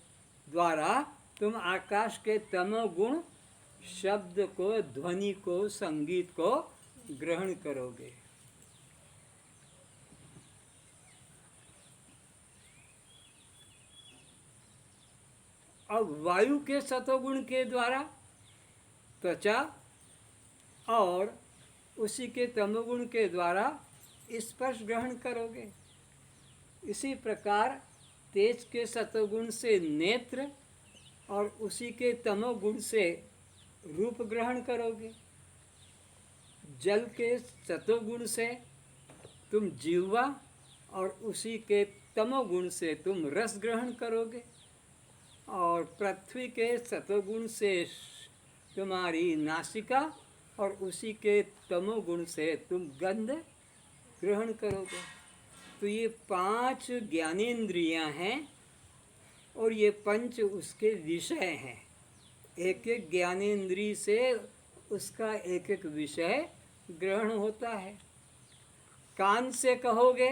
द्वारा तुम आकाश के तमोगुण शब्द को, ध्वनि को, संगीत को ग्रहण करोगे। अब वायु के सतोगुण के द्वारा त्वचा और उसी के तमोगुण के द्वारा स्पर्श ग्रहण करोगे। इसी प्रकार तेज के सतोगुण से नेत्र और उसी के तमोगुण से रूप ग्रहण करोगे। जल के सतोगुण से तुम जिह्वा और उसी के तमोगुण से तुम रस ग्रहण करोगे। और पृथ्वी के सतोगुण से तुम्हारी नासिका और उसी के तमोगुण से तुम गंध ग्रहण करोगे। तो ये 5 ज्ञानेंद्रियां हैं और ये 5 उसके विषय हैं। एक एक ज्ञानेंद्रिय से उसका एक एक विषय ग्रहण होता है। कान से कहोगे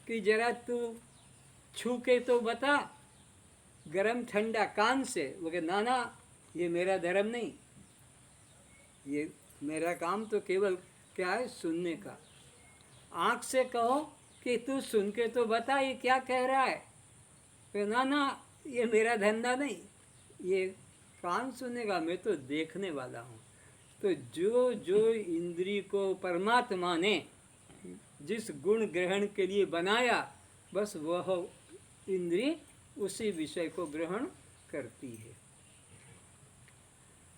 कि जरा तू छू के तो बता, गरम ठंडा, कान से बोले ना ना, ये मेरा धर्म नहीं, ये मेरा काम तो केवल क्या है, सुनने का। आँख से कहो कि तू सुन के तो बता ये क्या कह रहा है, तो ना ना, ये मेरा धंधा नहीं, ये कान सुनेगा, मैं तो देखने वाला हूँ। तो जो जो इंद्री को परमात्मा ने जिस गुण ग्रहण के लिए बनाया, बस वह इंद्री उसी विषय को ग्रहण करती है।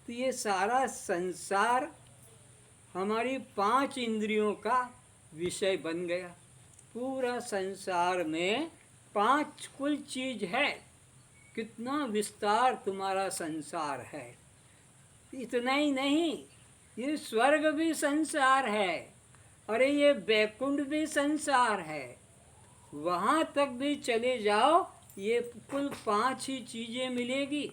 तो ये सारा संसार हमारी 5 इंद्रियों का विषय बन गया। पूरा संसार में 5 कुल चीज है। कितना विस्तार तुम्हारा संसार है। इतना ही नहीं, ये स्वर्ग भी संसार है, अरे ये बैकुंठ भी संसार है। वहाँ तक भी चले जाओ, ये कुल 5 ही चीज़ें मिलेगी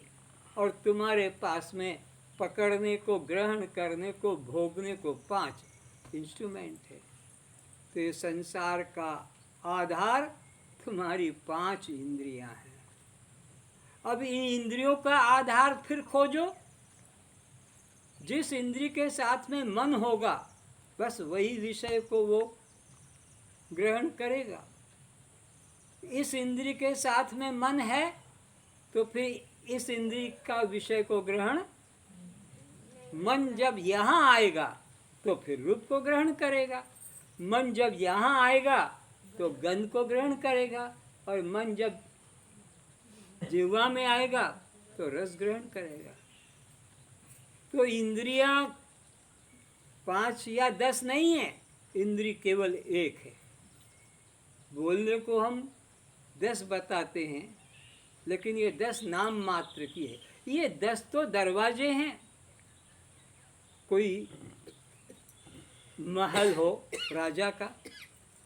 और तुम्हारे पास में पकड़ने को, ग्रहण करने को, भोगने को 5 इंस्ट्रूमेंट है। तो ये संसार का आधार तुम्हारी 5 इंद्रियां हैं। अब इन इंद्रियों का आधार फिर खोजो। जिस इंद्रिय के साथ में मन होगा, बस वही विषय को वो ग्रहण करेगा। इस इंद्रिय के साथ में मन है तो फिर इस इंद्रिय का विषय को ग्रहण, मन जब यहाँ आएगा तो फिर रूप को ग्रहण करेगा, मन जब यहाँ आएगा तो गंध को ग्रहण करेगा, और मन जब जिह्वा में आएगा तो रस ग्रहण करेगा। तो इंद्रियां 5 या 10 नहीं है, इंद्रिय केवल 1 है। बोलने को हम 10 बताते हैं, लेकिन ये 10 नाम मात्र की है। ये 10 तो दरवाजे हैं। कोई महल हो राजा का,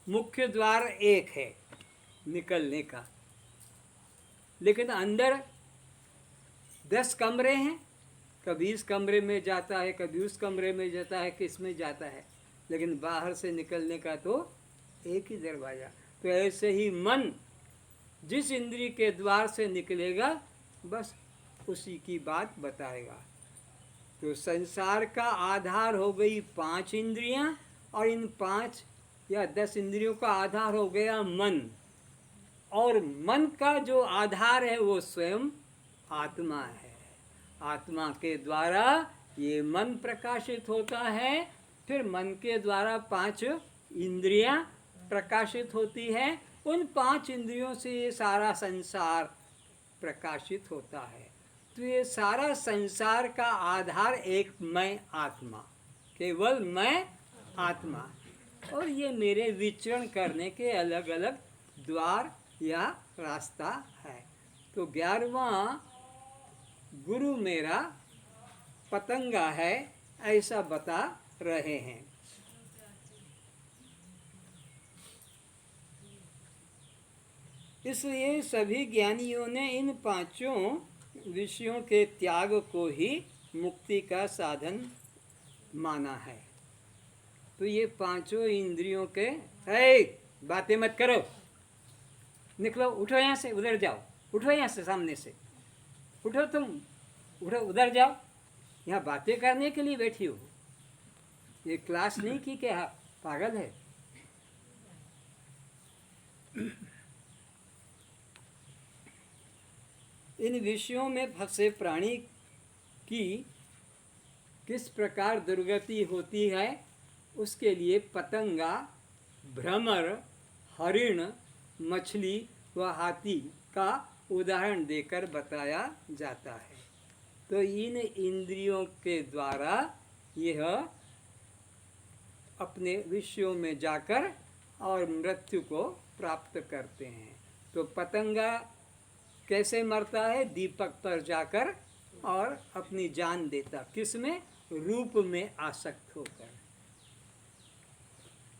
मुख्य द्वार एक है निकलने का, लेकिन अंदर 10 कमरे हैं, कभी इस कमरे में जाता है, कभी उस कमरे में जाता है, किस में जाता है, लेकिन बाहर से निकलने का तो एक ही दरवाज़ा। तो ऐसे ही मन जिस इंद्रिय के द्वार से निकलेगा बस उसी की बात बताएगा। तो संसार का आधार हो गई 5 इंद्रियां, और इन 5 या 10 इंद्रियों का आधार हो गया मन, और मन का जो आधार है वो स्वयं आत्मा है। आत्मा के द्वारा ये मन प्रकाशित होता है, फिर मन के द्वारा 5 इंद्रियां प्रकाशित होती है, उन 5 इंद्रियों से ये सारा संसार प्रकाशित होता है। तो ये सारा संसार का आधार एक मैं आत्मा, केवल मैं आत्मा, और ये मेरे विचरण करने के अलग अलग द्वार या रास्ता है। तो 11वां गुरु मेरा पतंगा है, ऐसा बता रहे हैं। इसलिए सभी ज्ञानियों ने इन 5 विषयों के त्याग को ही मुक्ति का साधन माना है। तो ये 5 इंद्रियों के बातें मत करो, निकलो, उठो यहाँ से, उधर जाओ, उठो यहाँ से, सामने से उठो, तुम उठो, उधर जाओ, यहाँ बातें करने के लिए बैठी हो, ये क्लास नहीं की क्या? पागल है। इन विषयों में फंसे प्राणी की किस प्रकार दुर्गति होती है, उसके लिए पतंगा, भ्रमर, हरिण, मछली व हाथी का उदाहरण देकर बताया जाता है। तो इन इंद्रियों के द्वारा यह अपने विषयों में जाकर और मृत्यु को प्राप्त करते हैं। तो पतंगा कैसे मरता है? दीपक पर जाकर और अपनी जान देता, किसमें? रूप में आसक्त होकर।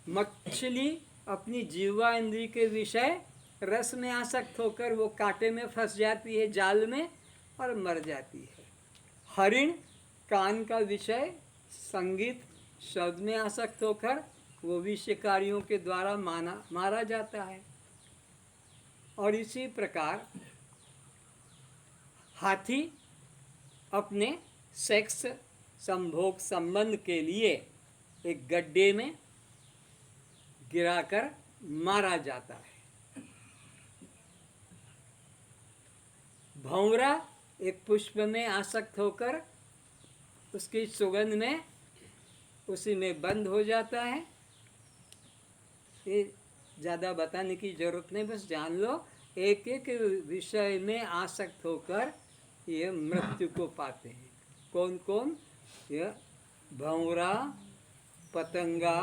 मछली अपनी जीवा इंद्रिय के विषय रस में आसक्त होकर वो कांटे में फंस जाती है, जाल में, और मर जाती है। हरिण कान का विषय संगीत शब्द में आसक्त होकर वो भी शिकारियों के द्वारा मारा जाता है। और इसी प्रकार हाथी अपने सेक्स संभोग संबंध के लिए एक गड्ढे में गिराकर मारा जाता है। भंवरा एक पुष्प में आसक्त होकर उसकी सुगंध में उसी में बंद हो जाता है। ये ज़्यादा बताने की जरूरत नहीं, बस जान लो, एक एक विषय में आसक्त होकर ये मृत्यु को पाते हैं। कौन कौन? यह भंवरा, पतंगा,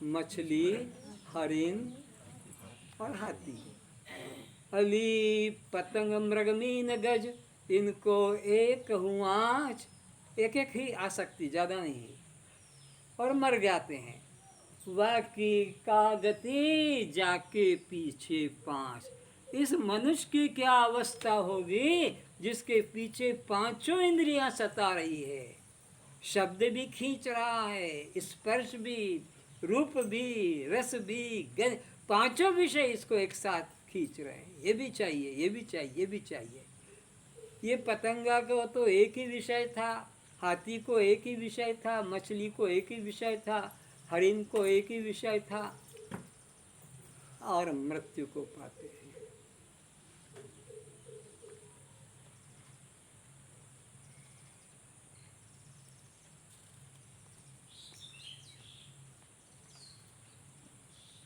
मछली, हरिण और हाथी। अली पतंग मृगमीन गज, इनको एक हुआच, एक एक ही आसक्ति, ज़्यादा नहीं, और मर जाते हैं। वाकी का गति जाके पीछे 5। इस मनुष्य की क्या अवस्था होगी जिसके पीछे 5 इंद्रियां सता रही है। शब्द भी खींच रहा है, स्पर्श भी, रूप भी, रस भी, गंध, 5 विषय इसको एक साथ खींच रहे हैं। ये भी चाहिए, ये भी चाहिए, ये भी चाहिए। ये पतंगा को तो एक ही विषय था, हाथी को एक ही विषय था, मछली को एक ही विषय था, हरिण को एक ही विषय था, और मृत्यु को पाते हैं।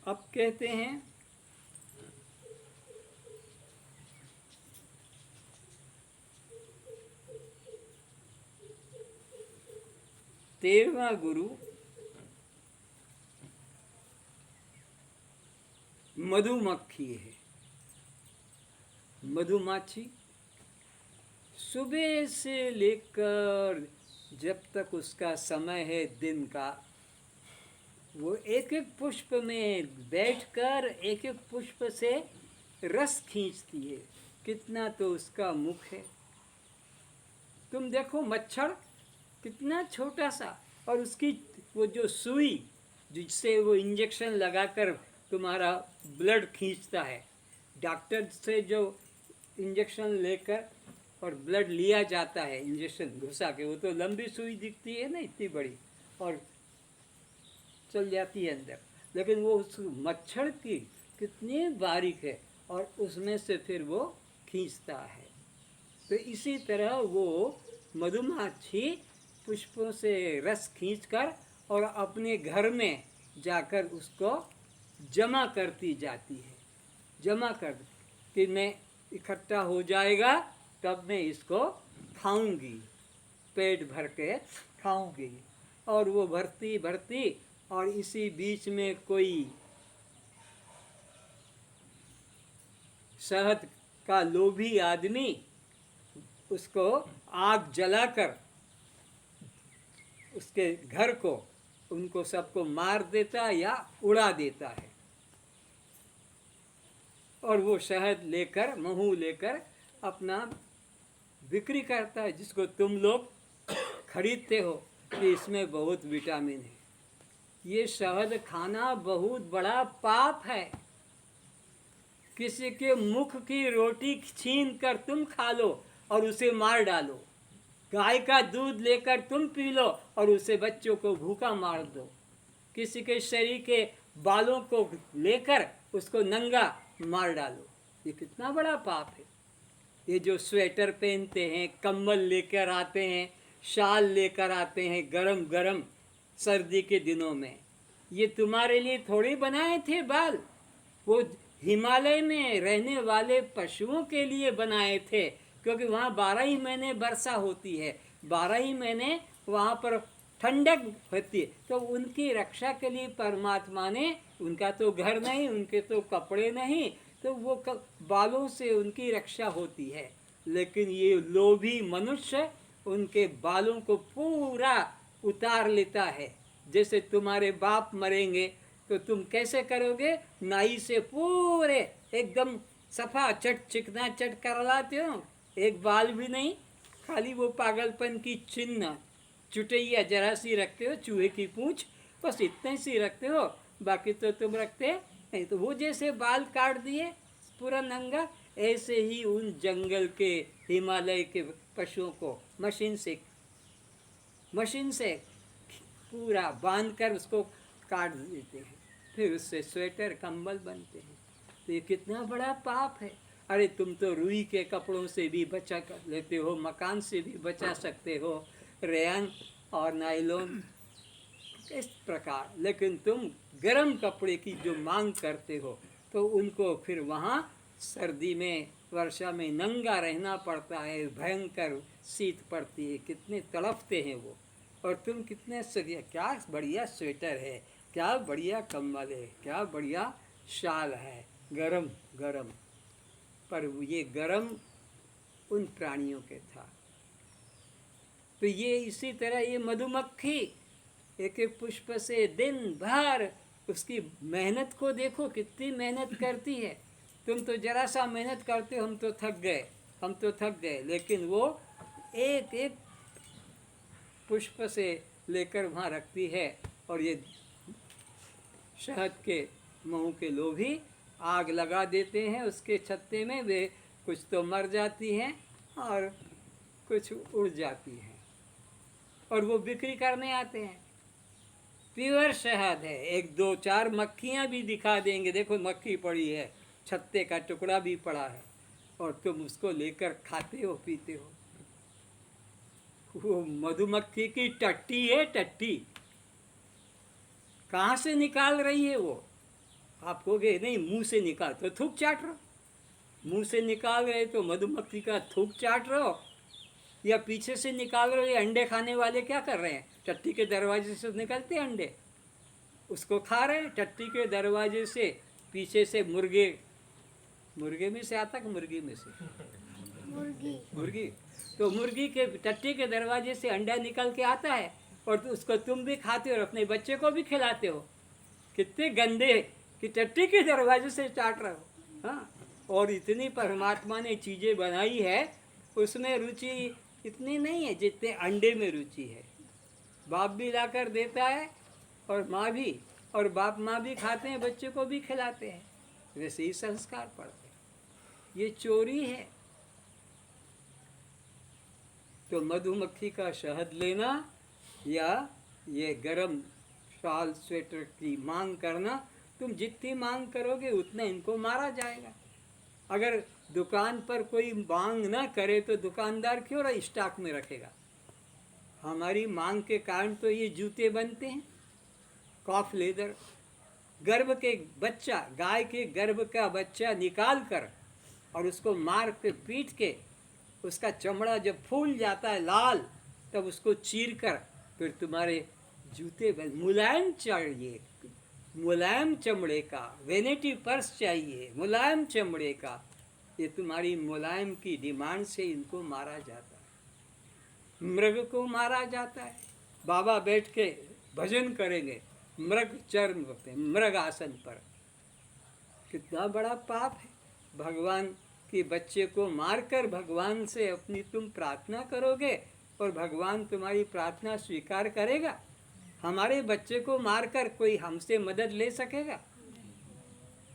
अब कहते हैं तेरहवां गुरु मधुमक्खी है, मधुमाछी। सुबह से लेकर जब तक उसका समय है दिन का, वो एक एक पुष्प में बैठकर एक एक पुष्प से रस खींचती है। कितना तो उसका मुख है। तुम देखो मच्छर कितना छोटा सा, और उसकी वो जो सुई जिससे वो इंजेक्शन लगाकर तुम्हारा ब्लड खींचता है, डॉक्टर से जो इंजेक्शन लेकर और ब्लड लिया जाता है इंजेक्शन घुसा के, वो तो लंबी सुई दिखती है ना इतनी बड़ी, और चल जाती है अंदर, लेकिन वो उस मच्छर की कितनी बारीक है और उसमें से फिर वो खींचता है। तो इसी तरह वो मधुमाछी पुष्पों से रस खींचकर और अपने घर में जाकर उसको जमा करती जाती है। जमा कर कि मैं इकट्ठा हो जाएगा तब मैं इसको खाऊंगी, पेट भर के खाऊंगी। और वो भरती भरती, और इसी बीच में कोई शहद का लोभी आदमी उसको आग जलाकर उसके घर को, उनको सबको मार देता या उड़ा देता है, और वो शहद लेकर, महू लेकर अपना बिक्री करता है, जिसको तुम लोग खरीदते हो कि इसमें बहुत विटामिन है। ये शहद खाना बहुत बड़ा पाप है। किसी के मुख की रोटी छीन कर तुम खा लो और उसे मार डालो, गाय का दूध लेकर तुम पी लो और उसे बच्चों को भूखा मार दो, किसी के शरीर के बालों को लेकर उसको नंगा मार डालो, ये कितना बड़ा पाप है। ये जो स्वेटर पहनते हैं, कंबल लेकर आते हैं, शाल लेकर आते हैं गरम गरम सर्दी के दिनों में, ये तुम्हारे लिए थोड़ी बनाए थे बाल, वो हिमालय में रहने वाले पशुओं के लिए बनाए थे, क्योंकि वहाँ 12 ही महीने वर्षा होती है, 12 ही महीने वहाँ पर ठंडक होती है, तो उनकी रक्षा के लिए परमात्मा ने, उनका तो घर नहीं, उनके तो कपड़े नहीं, तो वो बालों से उनकी रक्षा होती है। लेकिन ये लोभी मनुष्य उनके बालों को पूरा उतार लेता है। जैसे तुम्हारे बाप मरेंगे तो तुम कैसे करोगे, नाई से पूरे एकदम सफा चट चिकना चट कर लाते हो, एक बाल भी नहीं, खाली वो पागलपन की चिन्ह चुटैया जरा सी रखते हो, चूहे की पूंछ बस इतने सी रखते हो, बाकी तो तुम रखते नहीं। तो वो जैसे बाल काट दिए पूरा नंगा, ऐसे ही उन जंगल के हिमालय के पशुओं को मशीन से पूरा बांधकर उसको काट देते हैं, फिर उससे स्वेटर कंबल बनते हैं। तो ये कितना बड़ा पाप है। अरे तुम तो रुई के कपड़ों से भी बचा कर लेते हो, मकान से भी बचा सकते हो, रेयन और नायलॉन इस प्रकार, लेकिन तुम गरम कपड़े की जो मांग करते हो तो उनको फिर वहाँ सर्दी में वर्षा में नंगा रहना पड़ता है, भयंकर शीत पड़ती है, कितने तड़पते हैं वो। और तुम कितने क्या बढ़िया स्वेटर है, क्या बढ़िया कंबल है, क्या बढ़िया शाल है, गरम गरम। पर ये गरम उन प्राणियों के था। तो ये इसी तरह ये मधुमक्खी एक एक पुष्प से दिन भर उसकी मेहनत को देखो, कितनी मेहनत करती है। तुम तो जरा सा मेहनत करते हो, हम तो थक गए, लेकिन वो एक एक पुष्प से लेकर वहाँ रखती है। और ये शहद के महू के लोभी आग लगा देते हैं उसके छत्ते में, वे कुछ तो मर जाती हैं और कुछ उड़ जाती हैं, और वो बिक्री करने आते हैं। प्योर शहद है, 1 2 4 मक्खियाँ भी दिखा देंगे, देखो मक्खी पड़ी है, छत्ते का टुकड़ा भी पड़ा है, और तुम उसको लेकर खाते हो, पीते हो। वो मधुमक्खी की टट्टी है, टट्टी कहाँ से निकाल रही है वो? आप कहोगे नहीं मुंह से निकाल, तो थूक चाट रहो। मुंह से निकाल रहे तो मधुमक्खी का थूक चाट रहो, या पीछे से निकाल रहे। अंडे खाने वाले क्या कर रहे हैं, टट्टी के दरवाजे से निकलते हैं अंडे, उसको खा रहे हैं टट्टी के दरवाजे से। पीछे से मुर्गे में से आता कि मुर्गी में से? मुर्गी। मुर्गी। तो मुर्गी के टट्टी के दरवाजे से अंडा निकल के आता है और तो उसको तुम भी खाते हो और अपने बच्चे को भी खिलाते हो। कितने गंदे कि टट्टी के दरवाजे से चाट रहे हो। हाँ, और इतनी परमात्मा ने चीज़ें बनाई है, उसमें रुचि इतनी नहीं है जितने अंडे में रुचि है। बाप भी लाकर देता है और माँ भी, और बाप माँ भी खाते हैं, बच्चे को भी खिलाते हैं, वैसे ही संस्कार पड़ते हैं। ये चोरी है। तो मधुमक्खी का शहद लेना या ये गरम शाल स्वेटर की मांग करना, तुम जितनी मांग करोगे उतना इनको मारा जाएगा। अगर दुकान पर कोई मांग ना करे तो दुकानदार क्यों स्टॉक में रखेगा? हमारी मांग के कारण तो ये जूते बनते हैं, कॉफ लेदर। गर्भ के बच्चा, गाय के गर्भ का बच्चा निकाल कर और उसको मार के पीट के उसका चमड़ा जब फूल जाता है लाल, तब उसको चीर कर फिर तुम्हारे जूते मुलायम चाहिए, मुलायम चमड़े का। वेनिटी पर्स चाहिए मुलायम चमड़े का। ये तुम्हारी मुलायम की डिमांड से इनको मारा जाता है। मृग को मारा जाता है। बाबा बैठ के भजन करेंगे मृग चरण पे, मृग आसन पर। कितना बड़ा पाप है। भगवान के बच्चे को मारकर भगवान से अपनी तुम प्रार्थना करोगे और भगवान तुम्हारी प्रार्थना स्वीकार करेगा? हमारे बच्चे को मारकर कोई हमसे मदद ले सकेगा?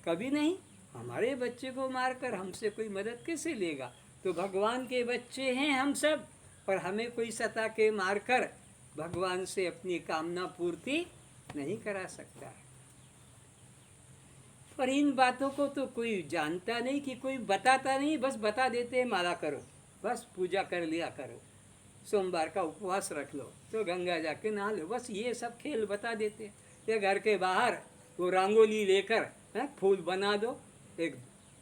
कभी नहीं। हमारे बच्चे को मारकर हमसे कोई मदद कैसे लेगा? तो भगवान के बच्चे हैं हम सब, और हमें कोई सता के मारकर भगवान से अपनी कामना पूर्ति नहीं करा सकता है। पर इन बातों को तो कोई जानता नहीं, कि कोई बताता नहीं, बस बता देते हैं माला करो, बस पूजा कर लिया करो, सोमवार का उपवास रख लो, तो गंगा जाके नहा लो, बस ये सब खेल बता देते हैं। या घर के बाहर वो रंगोली लेकर फूल बना दो, एक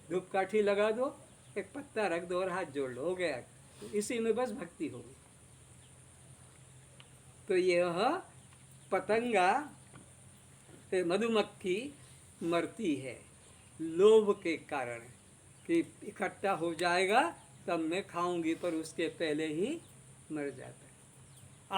धूपकाठी लगा दो, एक पत्ता रख दो और हाथ जोड़ लो, हो गया। तो इसी में बस भक्ति होगी। तो यह पतंगा मधुमक्खी मरती है लोभ के कारण, कि इकट्ठा हो जाएगा तब मैं खाऊंगी, पर उसके पहले ही मर जाता है।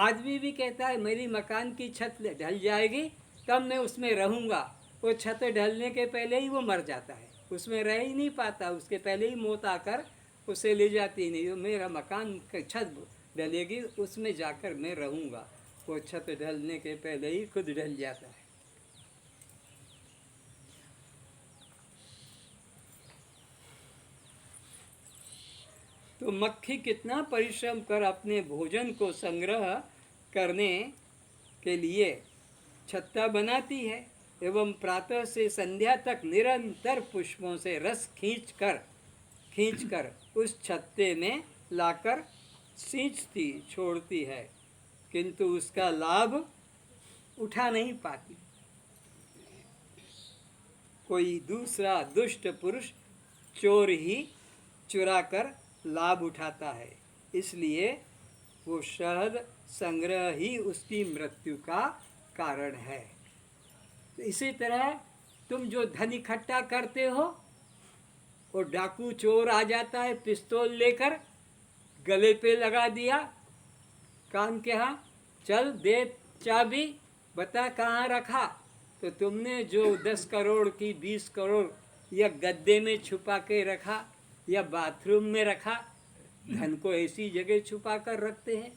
आदमी भी कहता है मेरी मकान की छत ढल जाएगी तब मैं उसमें रहूंगा, वो छत ढलने के पहले ही वो मर जाता है, उसमें रह ही नहीं पाता, उसके पहले ही मौत आकर उसे ले जाती नहीं। तो मेरा मकान की छत ढलेगी उसमें जाकर मैं रहूंगा, वो छत ढलने के पहले ही खुद ढल जाता है। तो मक्खी कितना परिश्रम कर अपने भोजन को संग्रह करने के लिए छत्ता बनाती है, एवं प्रातः से संध्या तक निरंतर पुष्पों से रस खींचकर उस छत्ते में लाकर सींचती छोड़ती है, किंतु उसका लाभ उठा नहीं पाती। कोई दूसरा दुष्ट पुरुष चोर ही चुरा कर लाभ उठाता है, इसलिए वो शहद संग्रह ही उसकी मृत्यु का कारण है। तो इसी तरह तुम जो धन इकट्ठा करते हो, वो डाकू चोर आ जाता है पिस्तौल लेकर, गले पे लगा दिया, कान के यहाँ, चल दे चाबी, बता कहाँ रखा। तो तुमने जो 10 करोड़ की 20 करोड़ या गद्दे में छुपा के रखा या बाथरूम में रखा, धन को ऐसी जगह छुपा कर रखते हैं,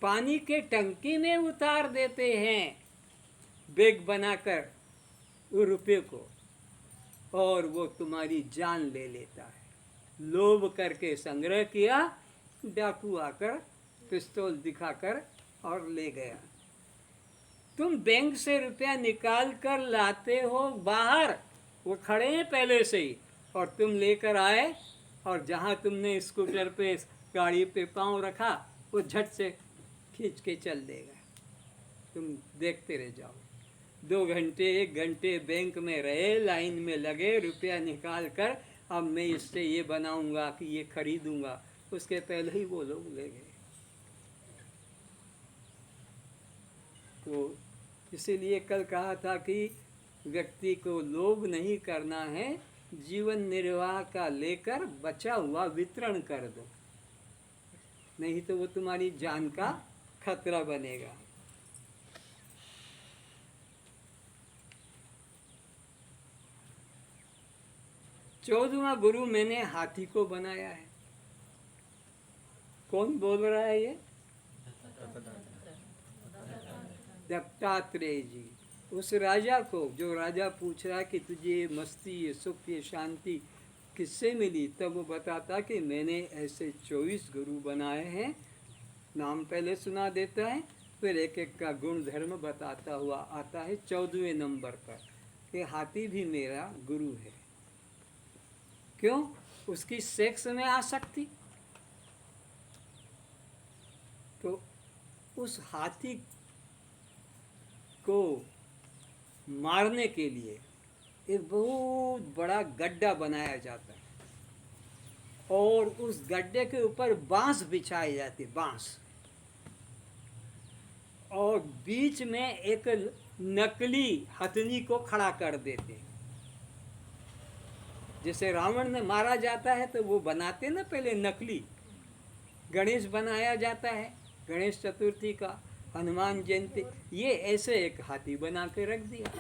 पानी के टंकी में उतार देते हैं बैग बनाकर वो रुपये को, और वो तुम्हारी जान ले लेता है। लोभ करके संग्रह किया, डाकू आकर पिस्तौल दिखाकर और ले गया। तुम बैंक से रुपया निकाल कर लाते हो बाहर, वो खड़े हैं पहले से ही, और तुम लेकर आए, और जहाँ तुमने स्कूटर पे गाड़ी पे पाँव रखा वो झट से खींच के चल देगा। तुम देखते रह जाओ, 2 घंटे 1 घंटे बैंक में रहे, लाइन में लगे, रुपया निकाल कर अब मैं इससे ये बनाऊंगा कि ये खरीदूंगा, उसके पहले ही वो लोग ले गए। तो इसीलिए कल कहा था कि व्यक्ति को लोभ नहीं करना है, जीवन निर्वाह का लेकर बचा हुआ वितरण कर दो, नहीं तो वो तुम्हारी जान का खतरा बनेगा। चौदहवां गुरु मैंने हाथी को बनाया है। कौन बोल रहा है ये? दत्तात्रेय जी। उस राजा को, जो राजा पूछ रहा है कि तुझे ये मस्ती, ये सुख, ये शांति किससे मिली, तब वो बताता कि मैंने ऐसे 24 गुरु बनाए हैं। नाम पहले सुना देता है, फिर एक एक का गुण धर्म बताता हुआ आता है 14वें नंबर पर कि हाथी भी मेरा गुरु है। क्यों? उसकी सेक्स में आसक्ति। तो उस हाथी को मारने के लिए एक बहुत बड़ा गड्ढा बनाया जाता है और उस गड्ढे के ऊपर बांस बिछाए जाते, बांस, और बीच में एक नकली हथनी को खड़ा कर देते। जैसे रावण ने मारा जाता है तो वो बनाते ना पहले नकली। गणेश बनाया जाता है, गणेश चतुर्थी का, हनुमान जयंती, ये ऐसे एक हाथी बना के रख दिया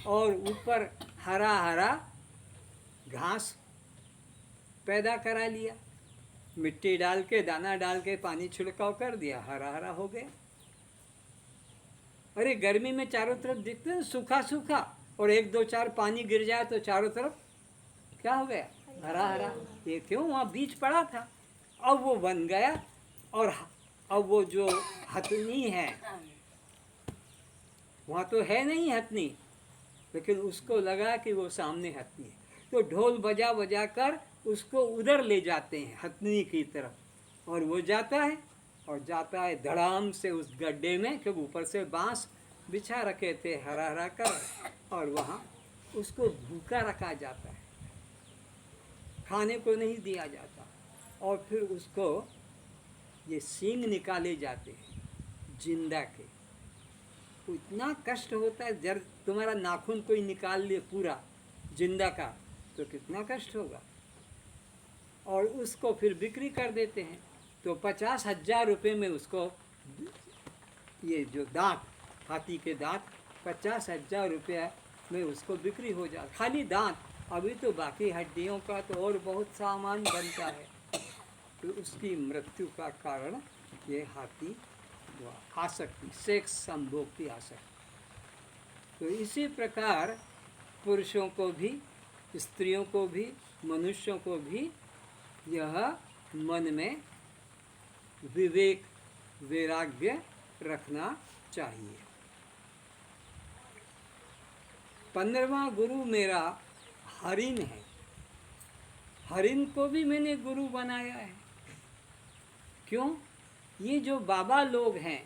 और ऊपर हरा हरा घास पैदा करा लिया, मिट्टी डाल के, दाना डाल के, पानी छिड़काव कर दिया, हरा हरा हो गया। अरे गर्मी में चारों तरफ दिखते हैं सूखा सूखा, और एक दो चार पानी गिर जाए तो चारों तरफ क्या हो गया? हरा हरा। ये क्यों? वहाँ बीज पड़ा था, अब वो बन गया। और अब वो जो हथनी है, वहाँ तो है नहीं हथनी, लेकिन उसको लगा कि वो सामने हथनी है, तो ढोल बजा बजा कर उसको उधर ले जाते हैं हथनी की तरफ, और वो जाता है और जाता है धड़ाम से उस गड्ढे में, क्योंकि ऊपर से बांस बिछा रखे थे हरा हरा कर, और वहाँ उसको भूखा रखा जाता है, खाने को नहीं दिया जाता। और फिर उसको ये सींग निकाले जाते हैं जिंदा के। तो इतना कष्ट होता है, जब तुम्हारा नाखून कोई निकाल ले पूरा जिंदा का, तो कितना कष्ट होगा। और उसको फिर बिक्री कर देते हैं, तो 50,000 रुपये में उसको, ये जो दांत, हाथी के दांत, 50,000 रुपये में उसको बिक्री हो जाए। खाली दांत, अभी तो बाकी हड्डियों का तो और बहुत सामान बनता है। तो उसकी मृत्यु का कारण ये हाथी हुआ, आसक्ति, सेक्स संभोग की आसक्ति। तो इसी प्रकार पुरुषों को भी, स्त्रियों को भी, मनुष्यों को भी यह मन में विवेक, वैराग्य रखना चाहिए। 15वां गुरु मेरा हरिण है। हरिण को भी मैंने गुरु बनाया है। क्यों? ये जो बाबा लोग हैं,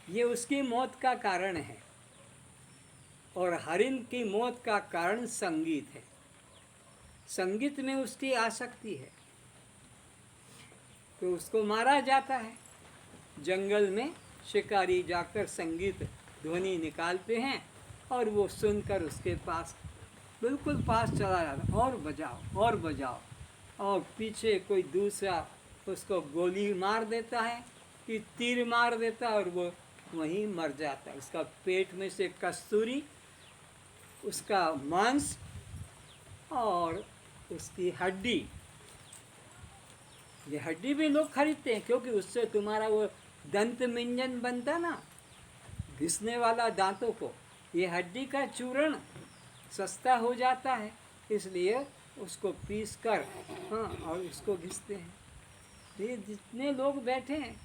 ये उसकी मौत का कारण है, और हरिण की मौत का कारण संगीत है। संगीत में उसकी आसक्ति है, तो उसको मारा जाता है। जंगल में शिकारी जाकर संगीत ध्वनि निकालते हैं, और वो सुनकर उसके पास, बिल्कुल पास चला जाता, और बजाओ और बजाओ, और पीछे कोई दूसरा उसको गोली मार देता है कि तीर मार देता है, और वो वहीं मर जाता है। उसका पेट में से कस्तूरी, उसका मांस और उसकी हड्डी, ये हड्डी भी लोग खरीदते हैं, क्योंकि उससे तुम्हारा वो दंत मंजन बनता ना, घिसने वाला दांतों को, ये हड्डी का चूर्ण सस्ता हो जाता है, इसलिए उसको पीस कर, हाँ, और उसको घिसते हैं। ये जितने लोग बैठे हैं,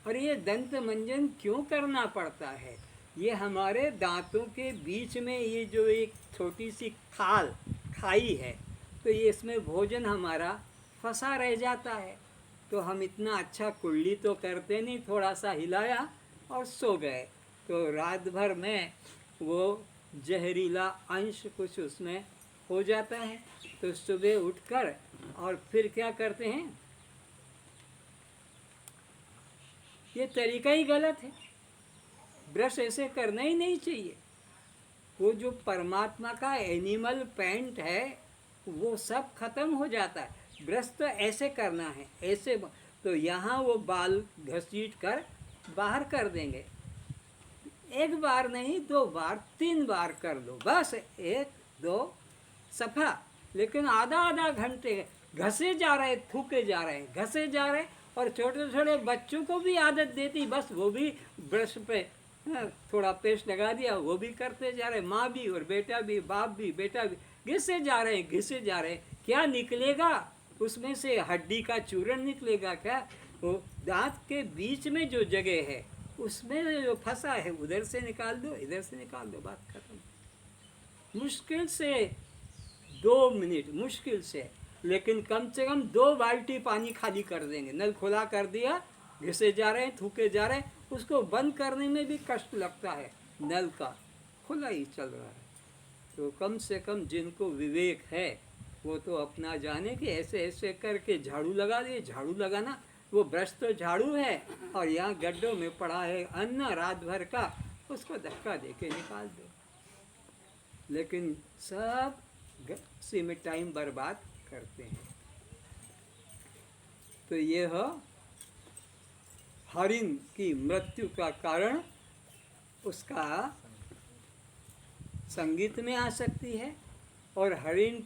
और ये दंत मंजन क्यों करना पड़ता है? ये हमारे दांतों के बीच में ये जो एक छोटी सी खाई है, तो ये इसमें भोजन हमारा फंसा रह जाता है। तो हम इतना अच्छा कुल्ली तो करते नहीं, थोड़ा सा हिलाया और सो गए, तो रात भर में वो जहरीला अंश कुछ उसमें हो जाता है। तो सुबह उठकर और फिर क्या करते हैं, ये तरीका ही गलत है। ब्रश ऐसे करना ही नहीं चाहिए। वो जो परमात्मा का एनिमल पेंट है वो सब खत्म हो जाता है। ब्रश तो ऐसे करना है, ऐसे तो यहाँ वो बाल घसीट कर बाहर कर देंगे। एक बार नहीं, 2 बार 3 बार कर लो, बस 1 2 सफा। लेकिन आधा घंटे घसे जा रहे, थूके जा रहे, घसे जा रहे। और छोटे छोटे बच्चों को भी आदत देती, बस वो भी ब्रश पे थोड़ा पेस्ट लगा दिया, वो भी करते जा रहे। माँ भी और बेटा भी, बाप भी बेटा भी, घिसे जा रहे, घिसे जा रहे। क्या निकलेगा उसमें से? हड्डी का चूर्ण निकलेगा क्या? वो दांत के बीच में जो जगह है उसमें जो फंसा है उधर से निकाल दो, इधर से निकाल दो, बात खत्म। मुश्किल से 2 मिनट, मुश्किल से, लेकिन कम से कम 2 बाल्टी पानी खाली कर देंगे। नल खुला कर दिया, घिसे जा रहे हैं, थूके जा रहे हैं, उसको बंद करने में भी कष्ट लगता है, नल का खुला ही चल रहा है। तो कम से कम जिनको विवेक है वो तो अपना जाने कि ऐसे ऐसे करके झाड़ू लगा दिए। झाड़ू लगाना, वो ब्रश तो झाड़ू है और यहाँ गड्ढों में पड़ा है अन्न रात भर का, उसको धक्का दे के निकाल दो। लेकिन सब इसी में टाइम बर्बाद करते हैं। तो यह हरिण की मृत्यु का कारण उसका संगीत में आ सकती है। और हरिण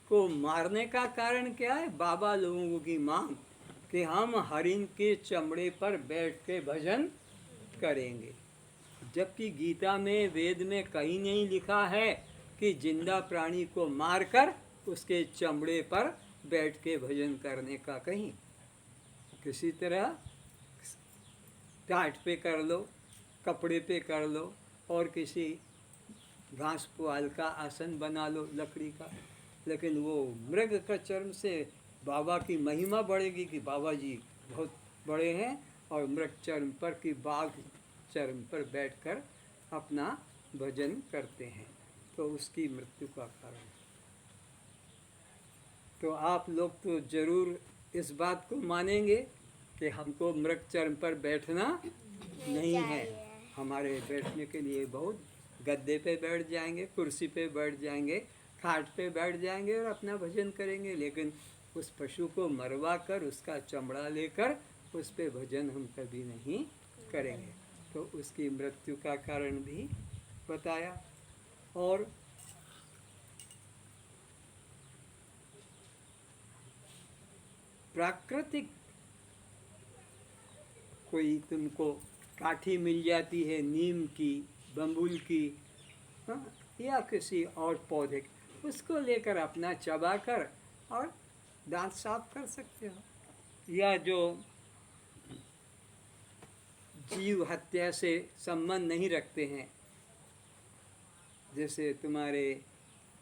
को मारने का कारण क्या है? बाबा लोगों की मांग कि हम हरिण के चमड़े पर बैठ के भजन करेंगे। जबकि गीता में, वेद में कहीं नहीं लिखा है कि जिंदा प्राणी को मारकर उसके चमड़े पर बैठ के भजन करने का। कहीं किसी तरह टाट पे कर लो, कपड़े पे कर लो, और किसी घास पुआल का आसन बना लो लकड़ी का। लेकिन वो मृग का चर्म से बाबा की महिमा बढ़ेगी कि बाबा जी बहुत बड़े हैं, और मृग चर्म पर कि बाघ चर्म पर बैठकर अपना भजन करते हैं, तो उसकी मृत्यु का कारण। तो आप लोग तो जरूर इस बात को मानेंगे कि हमको मृग चर्म पर बैठना नहीं है। हमारे बैठने के लिए बहुत, गद्दे पे बैठ जाएंगे, कुर्सी पे बैठ जाएंगे, खाट पे बैठ जाएंगे और अपना भजन करेंगे। लेकिन उस पशु को मरवा कर, उसका चमड़ा लेकर उस पे भजन हम कभी नहीं करेंगे। तो उसकी मृत्यु का कारण भी बताया। और प्राकृतिक कोई तुमको काठी मिल जाती है, नीम की, बम्बुल की, हाँ, या किसी और पौधे की, उसको लेकर अपना चबाकर और दांत साफ कर सकते हो। या जो जीव हत्या से संबंध नहीं रखते हैं, जैसे तुम्हारे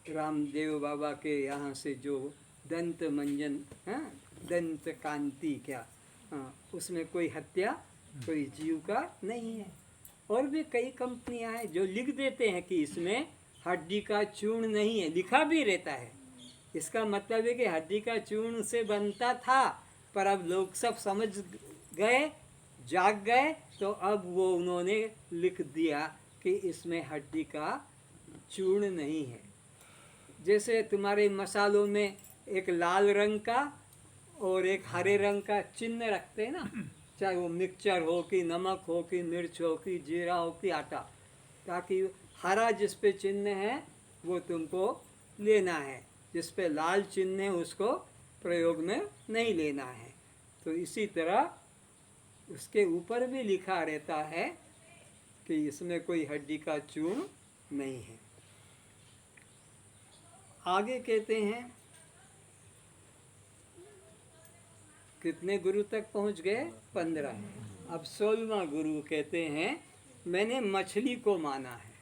रामदेव बाबा के यहाँ से जो दंत मंजन, हाँ, दंत कांति क्या, हाँ, उसमें कोई हत्या कोई जीव का नहीं है। और भी कई कंपनियां हैं जो लिख देते हैं कि इसमें हड्डी का चूर्ण नहीं है, लिखा भी रहता है। इसका मतलब है कि हड्डी का चूर्ण से बनता था, पर अब लोग सब समझ गए, जाग गए, तो अब वो उन्होंने लिख दिया कि इसमें हड्डी का चूर्ण नहीं है। जैसे तुम्हारे मसालों में एक लाल रंग का और एक हरे रंग का चिन्ह रखते हैं ना, चाहे वो मिक्सचर हो कि नमक हो कि मिर्च हो कि जीरा हो कि आटा, ताकि हरा जिस पे चिन्ह है वो तुमको लेना है, जिस पे लाल चिन्ह है उसको प्रयोग में नहीं लेना है। तो इसी तरह उसके ऊपर भी लिखा रहता है कि इसमें कोई हड्डी का चूर्ण नहीं है। आगे कहते हैं, कितने गुरु तक पहुंच गए? 15। अब 16वां गुरु कहते हैं, मैंने मछली को माना है।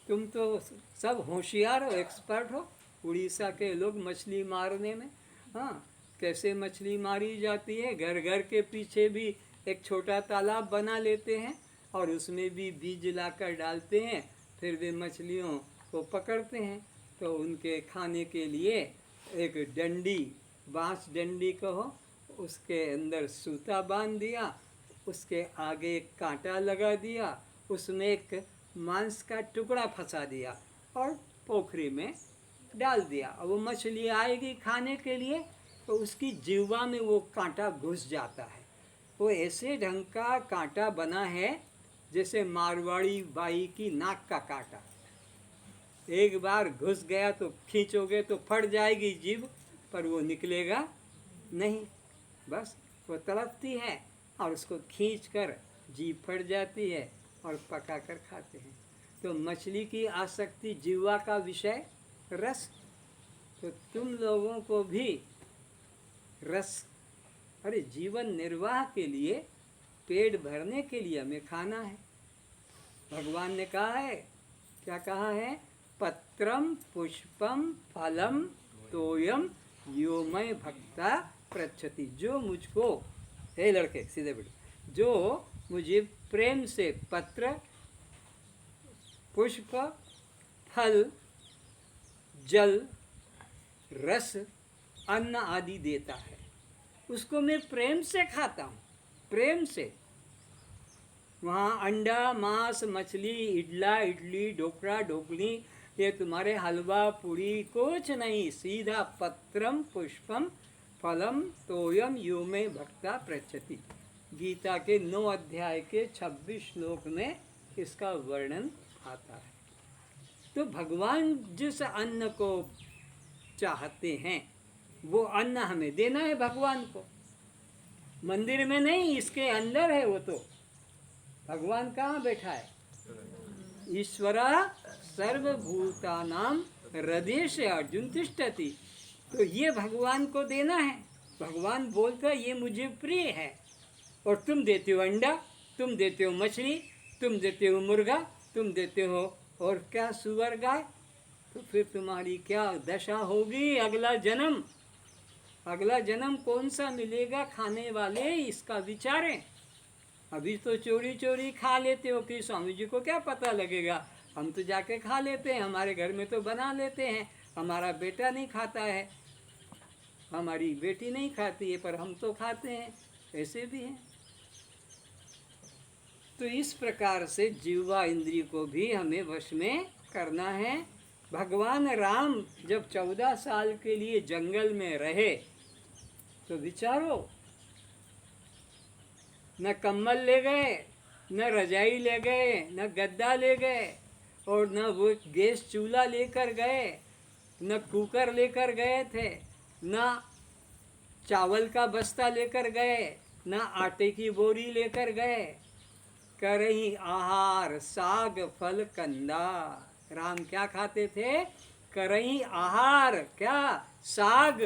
तुम तो सब होशियार हो, एक्सपर्ट हो, उड़ीसा के लोग मछली मारने में। हाँ, कैसे मछली मारी जाती है? घर घर के पीछे भी एक छोटा तालाब बना लेते हैं और उसमें भी बीज लाकर डालते हैं, फिर वे मछलियों को पकड़ते हैं। तो उनके खाने के लिए एक डंडी, बांस डंडी कहो, उसके अंदर सूता बांध दिया, उसके आगे एक कांटा लगा दिया, उसमें एक मांस का टुकड़ा फंसा दिया और पोखरी में डाल दिया, और वो मछली आएगी खाने के लिए तो उसकी जिह्वा में वो कांटा घुस जाता है। वो ऐसे ढंग का कांटा बना है जैसे मारवाड़ी बाई की नाक का कांटा। एक बार घुस गया तो खींचोगे तो फट जाएगी जीभ, पर वो निकलेगा नहीं, बस वो तड़पती है और उसको खींच कर जीभ फट जाती है और पका कर खाते हैं। तो मछली की आसक्ति जीवा का विषय रस, तो तुम लोगों को भी रस, अरे जीवन निर्वाह के लिए, पेट भरने के लिए हमें खाना है। भगवान ने कहा है, क्या कहा है? पत्रम पुष्पम फलम तोयम यो मैं भक्ता पृच्छति। जो मुझको, हे लड़के सीधे बैठो, जो मुझे प्रेम से पत्र, पुष्प, फल, जल, रस, अन्न आदि देता है, उसको मैं प्रेम से खाता हूँ, प्रेम से। वहाँ अंडा, मांस, मछली, इडली, ढोकला, ढोकली, ये तुम्हारे हलवा पूरी कुछ नहीं, सीधा पत्रम पुष्पम फलम तोयम यो मे भक्ता पृच्छति। गीता के 9 अध्याय के 26 श्लोक में इसका वर्णन आता है। तो भगवान जिस अन्न को चाहते हैं वो अन्न हमें देना है भगवान को, मंदिर में नहीं, इसके अंदर है वो। तो भगवान कहाँ बैठा है? ईश्वरा सर्वभूतानां हृदयेषु अर्जुन तिष्ठति। तो ये भगवान को देना है। भगवान बोलता है ये मुझे प्रिय है, और तुम देते हो अंडा, तुम देते हो मछली, तुम देते हो मुर्गा, तुम देते हो और क्या, सुअर, गाय। तो फिर तुम्हारी क्या दशा होगी? अगला जन्म, अगला जन्म कौन सा मिलेगा खाने वाले, इसका विचारें। अभी तो चोरी चोरी खा लेते हो कि स्वामी जी को क्या पता लगेगा, हम तो जाके खा लेते हैं, हमारे घर में तो बना लेते हैं, हमारा बेटा नहीं खाता है, हमारी बेटी नहीं खाती है, पर हम तो खाते हैं, ऐसे भी हैं। तो इस प्रकार से जीवा इंद्रिय को भी हमें वश में करना है। भगवान राम जब 14 साल के लिए जंगल में रहे तो विचारो, न कम्बल ले गए, न रजाई ले गए, न गद्दा ले गए, और न वो गैस चूल्हा लेकर गए, न कुकर लेकर गए थे, न चावल का बस्ता लेकर गए, न आटे की बोरी लेकर गए। करही आहार साग फल कंदा। राम क्या खाते थे? करही आहार, क्या? साग।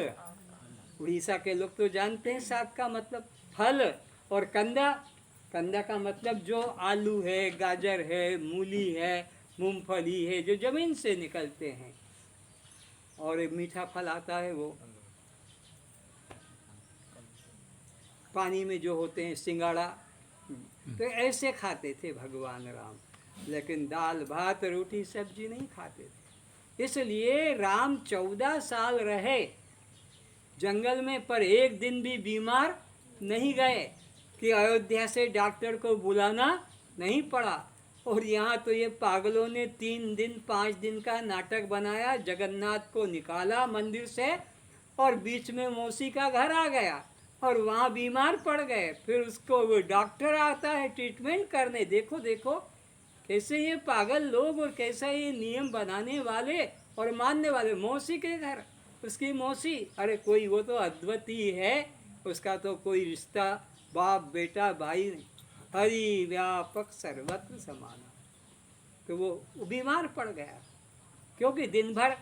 उड़ीसा के लोग तो जानते हैं साग का मतलब, फल, और कंदा, कंदा का मतलब जो आलू है, गाजर है, मूली है, मूंगफली है, जो जमीन से निकलते हैं। और एक मीठा फल आता है वो पानी में जो होते हैं, सिंगाड़ा। तो ऐसे खाते थे भगवान राम, लेकिन दाल भात रोटी सब्जी नहीं खाते थे। इसलिए राम 14 साल रहे जंगल में, पर एक दिन भी बीमार नहीं गए, कि अयोध्या से डॉक्टर को बुलाना नहीं पड़ा। और यहाँ तो ये पागलों ने 3 दिन 5 दिन का नाटक बनाया, जगन्नाथ को निकाला मंदिर से और बीच में मौसी का घर आ गया और वहाँ बीमार पड़ गए। फिर उसको वो डॉक्टर आता है ट्रीटमेंट करने। देखो देखो कैसे ये पागल लोग और कैसा ये नियम बनाने वाले और मानने वाले। मौसी के घर, उसकी मौसी, अरे कोई वो तो अद्वितीय है, उसका तो कोई रिश्ता बाप बेटा भाई नहीं, हरि व्यापक सर्वत्र समाना। तो वो बीमार पड़ गया, क्योंकि दिन भर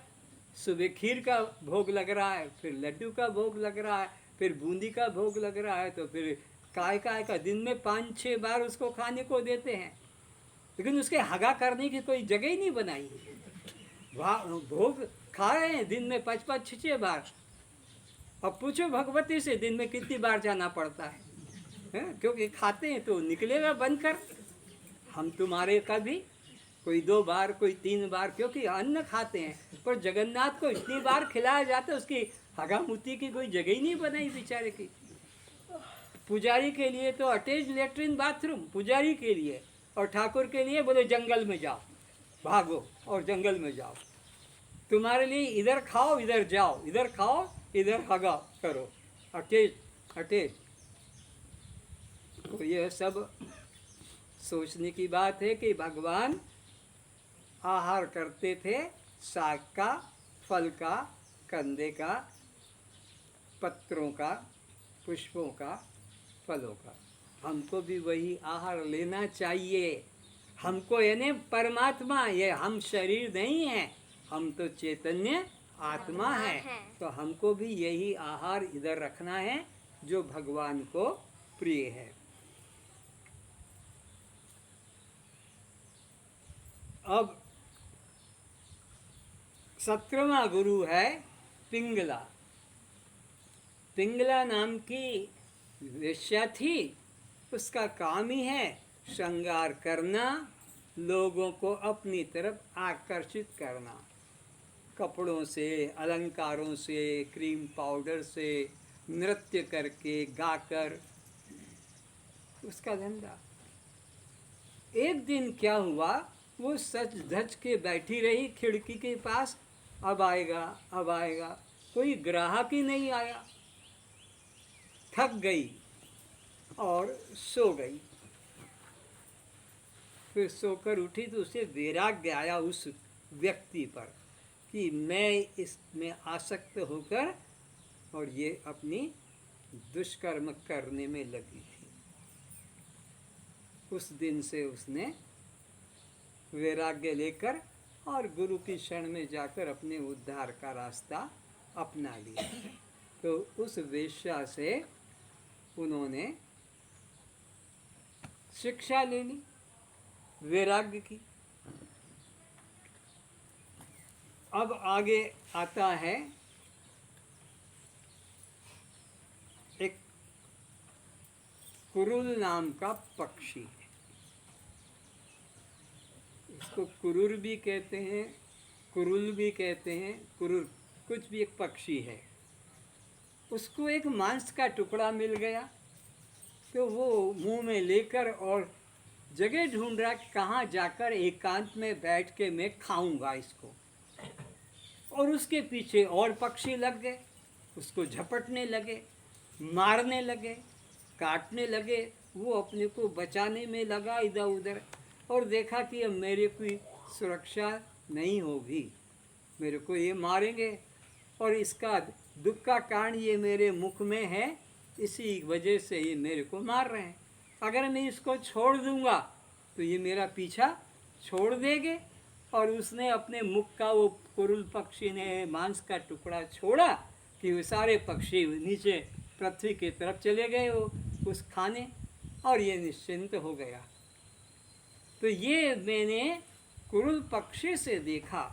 सुबह खीर का भोग लग रहा है, फिर लड्डू का भोग लग रहा है, फिर बूंदी का भोग लग रहा है, तो फिर काय का दिन में 5-6 बार उसको खाने को देते हैं, लेकिन उसके हगा करने की कोई जगह ही नहीं बनाई। भोग खा रहे हैं दिन में 5-5, 6-6 बार। अब पूछो भगवती से दिन में कितनी बार जाना पड़ता है? क्योंकि खाते हैं तो निकलेगा बनकर। हम तुम्हारे का भी कोई 2 बार, कोई 3 बार, क्योंकि अन्न खाते हैं। पर जगन्नाथ को इतनी बार खिलाया जाता है, उसकी हगामुती की कोई जगह ही नहीं बनाई बेचारे की। पुजारी के लिए तो अटैच लेटरिन बाथरूम पुजारी के लिए, और ठाकुर के लिए बोले जंगल में जाओ, भागो और जंगल में जाओ। तुम्हारे लिए इधर खाओ इधर जाओ, इधर खाओ इधर हगा करो, अटैच अटैच। तो यह सब सोचने की बात है कि भगवान आहार करते थे साग का, फल का, कंदे का, पत्रों का, पुष्पों का, फलों का। हमको भी वही आहार लेना चाहिए। हमको यानी परमात्मा, ये हम शरीर नहीं है, हम तो चैतन्य आत्मा है। तो हमको भी यही आहार इधर रखना है जो भगवान को प्रिय है। अब 17वां गुरु है पिंगला। पिंगला नाम की वेश्या थी। उसका काम ही है श्रृंगार करना, लोगों को अपनी तरफ आकर्षित करना, कपड़ों से, अलंकारों से, क्रीम पाउडर से, नृत्य करके, गाकर, उसका धंधा। एक दिन क्या हुआ, वो सच धज के बैठी रही खिड़की के पास, अब आएगा अब आएगा, कोई ग्राहक ही नहीं आया। थक गई और सो गई। फिर सोकर उठी तो उसे वैराग्य आया उस व्यक्ति पर कि मैं इसमें आसक्त होकर और ये अपनी दुष्कर्म करने में लगी थी। उस दिन से उसने वैराग्य लेकर और गुरु की शरण में जाकर अपने उद्धार का रास्ता अपना लिया। तो उस वेश्या से उन्होंने शिक्षा ले ली वैराग्य की। अब आगे आता है एक कुरुल नाम का पक्षी। इसको कुरुर भी कहते हैं, कुरुल भी कहते हैं, कुरुर कुछ भी एक पक्षी है। उसको एक मांस का टुकड़ा मिल गया तो वो मुंह में लेकर और जगह ढूंढ रहा कहाँ जाकर एकांत में बैठ के मैं खाऊंगा इसको। और उसके पीछे और पक्षी लग गए, उसको झपटने लगे, मारने लगे, काटने लगे। वो अपने को बचाने में लगा इधर उधर और देखा कि अब मेरे कोई सुरक्षा नहीं होगी, मेरे को ये मारेंगे और इसका दुख का कारण ये मेरे मुख में है, इसी वजह से ये मेरे को मार रहे हैं। अगर मैं इसको छोड़ दूंगा तो ये मेरा पीछा छोड़ देंगे। और उसने अपने मुख का, वो कुरुल पक्षी ने मांस का टुकड़ा छोड़ा कि वो सारे पक्षी नीचे पृथ्वी की तरफ चले गए वो उस खाने, और ये निश्चिंत हो गया। तो ये मैंने कुरुल पक्षी से देखा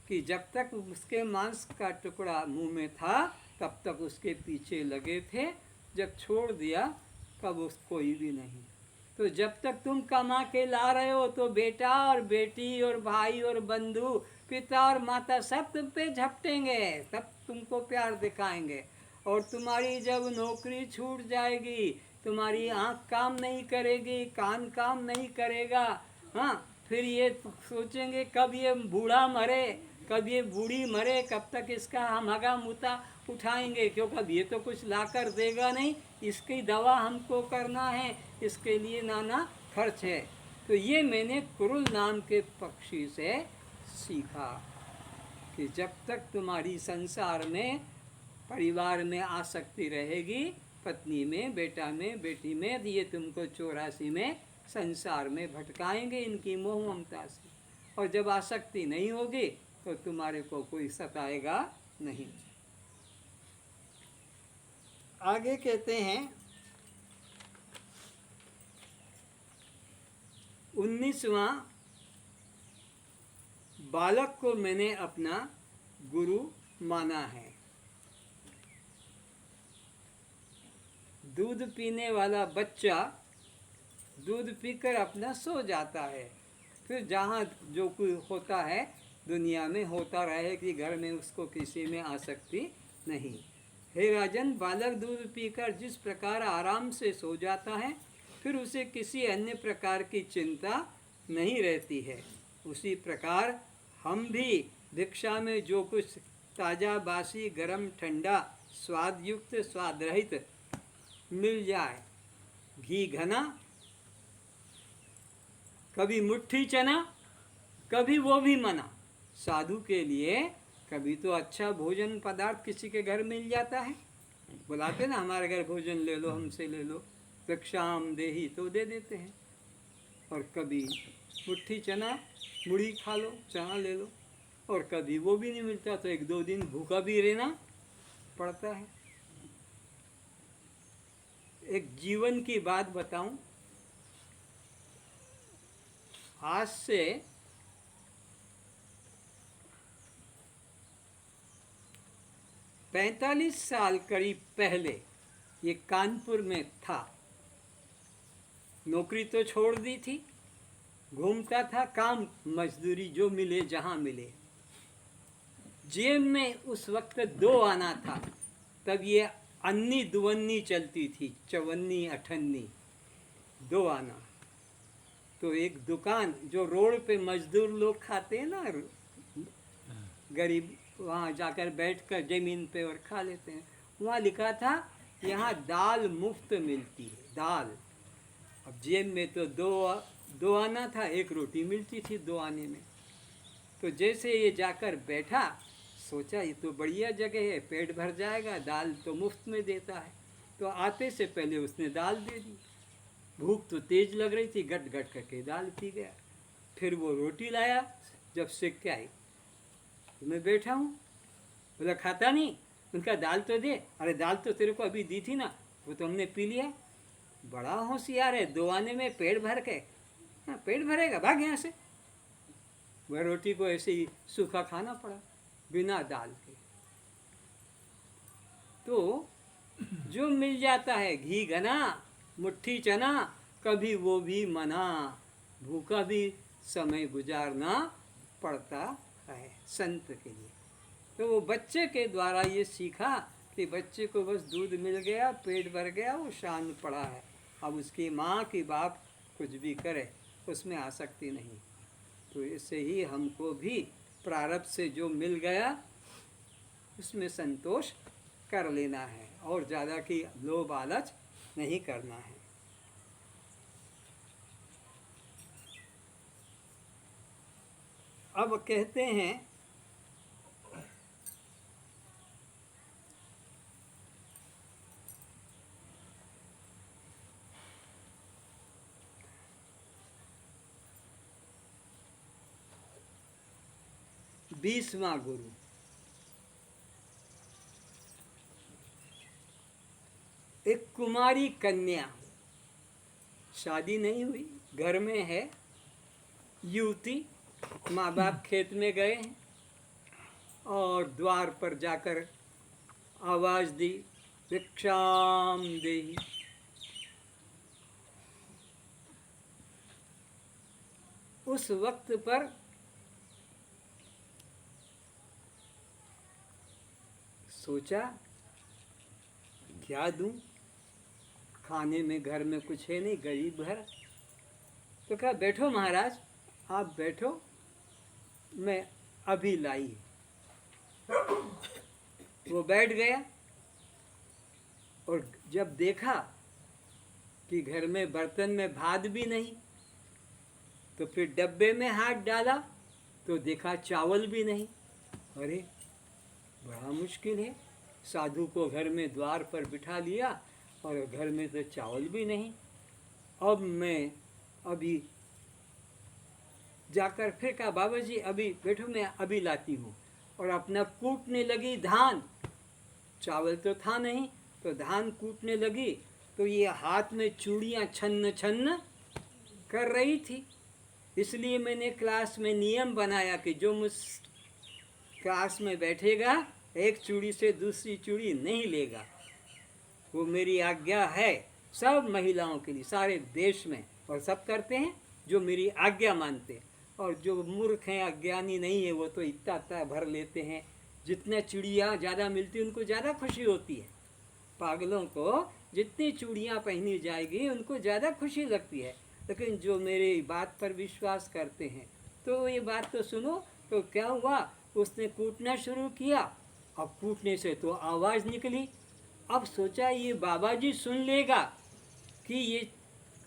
कि जब तक उसके मांस का टुकड़ा मुंह में था तब तक उसके पीछे लगे थे, जब छोड़ दिया तब उसको कोई भी नहीं। तो जब तक तुम कमा के ला रहे हो तो बेटा और बेटी और भाई और बंधु, पिता और माता सब तुम पे झपटेंगे, सब तुमको प्यार दिखाएंगे। और तुम्हारी जब नौकरी छूट जाएगी, तुम्हारी आँख काम नहीं करेगी, कान काम नहीं करेगा, हाँ, फिर ये सोचेंगे कब ये बूढ़ा मरे, कब ये बूढ़ी मरे, कब तक इसका हम हगा मुता उठाएंगे, क्योंकि अब ये तो कुछ ला कर देगा नहीं, इसकी दवा हमको करना है, इसके लिए नाना खर्च है। तो ये मैंने कुरुल नाम के पक्षी से सीखा कि जब तक तुम्हारी संसार में, परिवार में आसक्ति रहेगी, पत्नी में, बेटा में, बेटी में, ये तुमको 84 में संसार में भटकाएंगे इनकी मोह ममता से। और जब आसक्ति नहीं होगी तो तुम्हारे को कोई सताएगा नहीं। आगे कहते हैं 19वां, बालक को मैंने अपना गुरु माना है। दूध पीने वाला बच्चा दूध पीकर अपना सो जाता है, फिर जहाँ जो कोई होता है दुनिया में होता रहे कि घर में उसको किसी में आसक्ति नहीं। हे राजन, बालक दूध पीकर जिस प्रकार आराम से सो जाता है, फिर उसे किसी अन्य प्रकार की चिंता नहीं रहती है। उसी प्रकार हम भी भिक्षा में जो कुछ ताज़ा बासी गरम ठंडा स्वाद युक्त स्वाद रहित मिल जाए, घी घना, कभी मुट्ठी चना, कभी वो भी मना। साधु के लिए कभी तो अच्छा भोजन पदार्थ किसी के घर मिल जाता है, बुलाते ना हमारे घर भोजन ले लो, हमसे ले लो, भिक्षाम देही, तो दे देते हैं। और कभी मुट्ठी चना, मुड़ी खा लो, चना ले लो। और कभी वो भी नहीं मिलता तो 1-2 दिन भूखा भी रहना पड़ता है। एक जीवन की बात बताऊं, आज से 45 साल करीब पहले ये कानपुर में था। नौकरी तो छोड़ दी थी, घूमता था, काम मजदूरी जो मिले जहाँ मिले। जेब में उस वक्त 2 आना था, तब ये अन्नी दुवन्नी चलती थी, चवन्नी अठन्नी, 2 आना। तो एक दुकान जो रोड पे मजदूर लोग खाते हैं ना, गरीब, वहाँ जाकर बैठकर जमीन पे और खा लेते हैं, वहाँ लिखा था यहाँ दाल मुफ्त मिलती है, दाल। अब जेब में तो 2 आना था, 1 रोटी मिलती थी 2 आने में। तो जैसे ये जाकर बैठा, सोचा ये तो बढ़िया जगह है, पेट भर जाएगा, दाल तो मुफ्त में देता है। तो आते से पहले उसने दाल दे दी। भूख तो तेज लग रही थी, गट गट करके दाल पी गया। फिर वो रोटी लाया, जब सेक के आई तो मैं बैठा हूँ, बोला खाता नहीं, उनका दाल तो दे। अरे दाल तो तेरे को अभी दी थी ना, वो तो हमने पी लिया। बड़ा होशियार है, 2 आने में पेट भर के, हाँ पेट भरेगा, भाग यहाँ से। वह रोटी को ऐसे ही सूखा खाना पड़ा बिना दाल के। तो जो मिल जाता है, घी घना, मुट्ठी चना, कभी वो भी मना, भूखा भी समय गुजारना पड़ता है संत के लिए। तो वो बच्चे के द्वारा ये सीखा कि बच्चे को बस दूध मिल गया, पेट भर गया, वो शांत पड़ा है। अब उसकी माँ की बाप कुछ भी करे, उसमें आसक्ति नहीं। तो इससे ही हमको भी प्रारब्ध से जो मिल गया उसमें संतोष कर लेना है, और ज़्यादा की लोभ लालच नहीं करना है। अब कहते हैं बीसवां गुरु, एक कुमारी कन्या, शादी नहीं हुई, घर में है, युवती, माँ बाप खेत में गए हैं और द्वार पर जाकर आवाज दी, भिक्षाम देहि। उस वक्त पर सोचा क्या दूं, खाने में घर में कुछ है नहीं, गरीब घर। तो कहा बैठो महाराज, आप बैठो, मैं अभी लाई। वो बैठ गया और जब देखा कि घर में बर्तन में भात भी नहीं, तो फिर डब्बे में हाथ डाला तो देखा चावल भी नहीं। अरे बड़ा मुश्किल है, साधु को घर में द्वार पर बिठा लिया और घर में तो चावल भी नहीं। अब मैं अभी जाकर फिर कहा बाबा जी अभी बैठो, मैं अभी लाती हूँ। और अपना कूटने लगी धान, चावल तो था नहीं, तो धान कूटने लगी। तो ये हाथ में चूड़ियाँ छन्न छन्न कर रही थी। इसलिए मैंने क्लास में नियम बनाया कि जो मुझ क्लास में बैठेगा एक चूड़ी से दूसरी चूड़ी नहीं लेगा। वो मेरी आज्ञा है सब महिलाओं के लिए, सारे देश में, और सब करते हैं जो मेरी आज्ञा मानते हैं। और जो मूर्ख हैं, अज्ञानी नहीं है, वो तो इतना इतना भर लेते हैं। जितने चूड़ियाँ ज़्यादा मिलती उनको ज़्यादा खुशी होती है। पागलों को जितनी चूड़ियाँ पहनी जाएगी उनको ज़्यादा खुशी लगती है। लेकिन जो मेरी बात पर विश्वास करते हैं तो ये बात तो सुनो। तो क्या हुआ, उसने कूटना शुरू किया। अब कूटने से तो आवाज़ निकली। अब सोचा ये बाबा जी सुन लेगा कि ये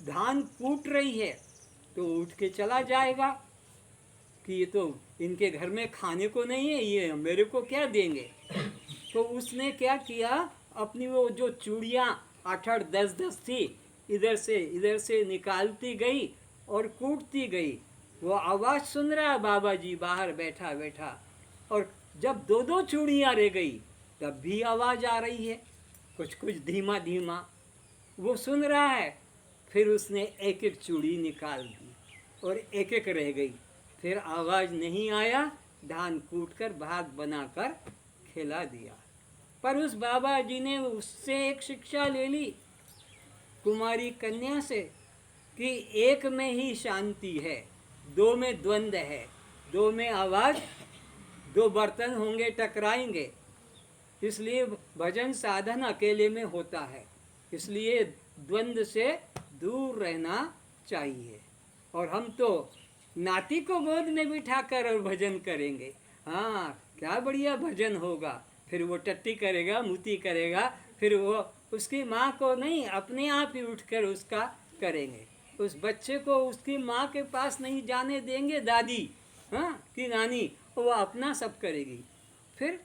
धान कूट रही है तो उठ के चला जाएगा कि ये तो इनके घर में खाने को नहीं है, ये मेरे को क्या देंगे। तो उसने क्या किया, अपनी वो जो चूड़ियाँ 8-8 10-10 थी इधर से निकालती गई और कूटती गई। वो आवाज़ सुन रहा है बाबा जी बाहर बैठा बैठा, और जब 2-2 चूड़ियाँ रह गई तब भी आवाज़ आ रही है, कुछ कुछ धीमा धीमा वो सुन रहा है। फिर उसने एक एक चूड़ी निकाल दी और एक एक रह गई। फिर आवाज़ नहीं आया, धान कूटकर भाग बनाकर खिला दिया। पर उस बाबा जी ने उससे एक शिक्षा ले ली, कुमारी कन्या से, कि एक में ही शांति है, दो में द्वंद्व है, दो में आवाज़, दो बर्तन होंगे टकराएंगे। इसलिए भजन साधन अकेले में होता है, इसलिए द्वंद्व से दूर रहना चाहिए। और हम तो नाती को गोद में बिठाकर और भजन करेंगे। हाँ, क्या बढ़िया भजन होगा। फिर वो टट्टी करेगा, मूती करेगा, फिर वो उसकी माँ को नहीं, अपने आप ही उठकर उसका करेंगे। उस बच्चे को उसकी माँ के पास नहीं जाने देंगे, दादी हाँ कि नानी, वो अपना सब करेगी। फिर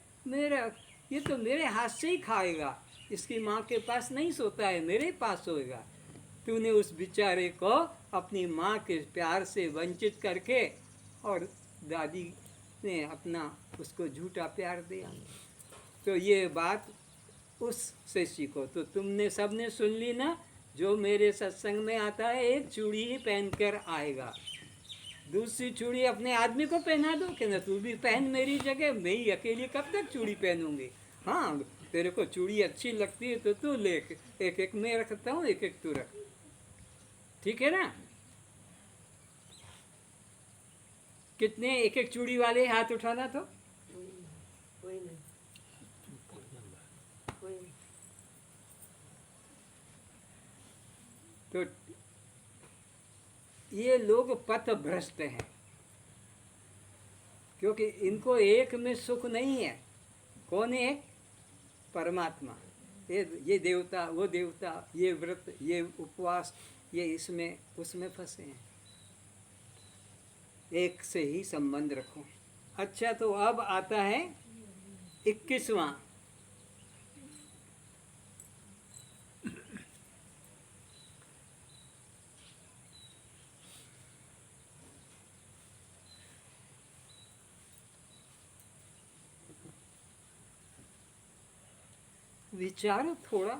ये तो मेरे हाथ से ही खाएगा, इसकी माँ के पास नहीं सोता है, मेरे पास सोएगा। तूने उस बेचारे को अपनी माँ के प्यार से वंचित करके और दादी ने अपना उसको झूठा प्यार दिया। तो ये बात उससे सीखो। तो तुमने सबने सुन ली ना, जो मेरे सत्संग में आता है एक चूड़ी ही पहनकर आएगा, दूसरी चूड़ी अपने आदमी को पहना दो कि ना तू भी पहन मेरी जगह, मैं ही अकेली कब तक चूड़ी पहनूंगी। हाँ, तेरे को चूड़ी अच्छी लगती है तो तू ले, एक एक मैं रखता हूँ, एक एक तू रख, ठीक है ना। कितने एक एक चूड़ी वाले हाथ उठाना तो कोई नहीं, कोई नहीं। तो ये लोग पथ भ्रष्ट हैं, क्योंकि इनको एक में सुख नहीं है। कौन है? परमात्मा। ये देवता, वो देवता, ये व्रत, ये उपवास, ये इसमें उसमें फंसे हैं। एक से ही संबंध रखो। अच्छा, तो अब आता है 21वां। विचारो थोड़ा,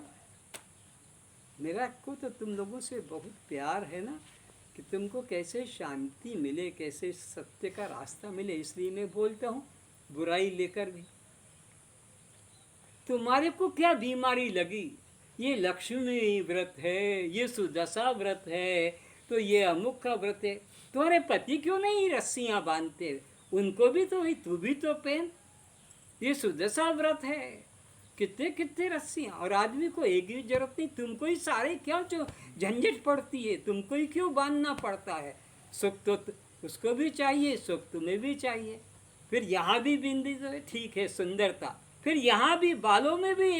मेरा को तो तुम लोगों से बहुत प्यार है ना, कि तुमको कैसे शांति मिले, कैसे सत्य का रास्ता मिले, इसलिए मैं बोलता हूँ बुराई लेकर भी। तुम्हारे को क्या बीमारी लगी, ये लक्ष्मी व्रत है, ये सुदशा व्रत है, तो ये अमुक का व्रत है। तुम्हारे पति क्यों नहीं रस्सियाँ बांधते, उनको भी तो ही, तू भी तो पहन। ये सुदशा व्रत है, कितने कितने रस्सियाँ, और आदमी को एक ही जरूरत नहीं, तुमको ही सारे क्या जो झंझट पड़ती है, तुमको ही क्यों बांधना पड़ता है। सुख तो उसको भी चाहिए, सुख तुम्हें भी चाहिए। फिर यहाँ भी बिंदी तो ठीक है, सुंदरता, फिर यहाँ भी बालों में भी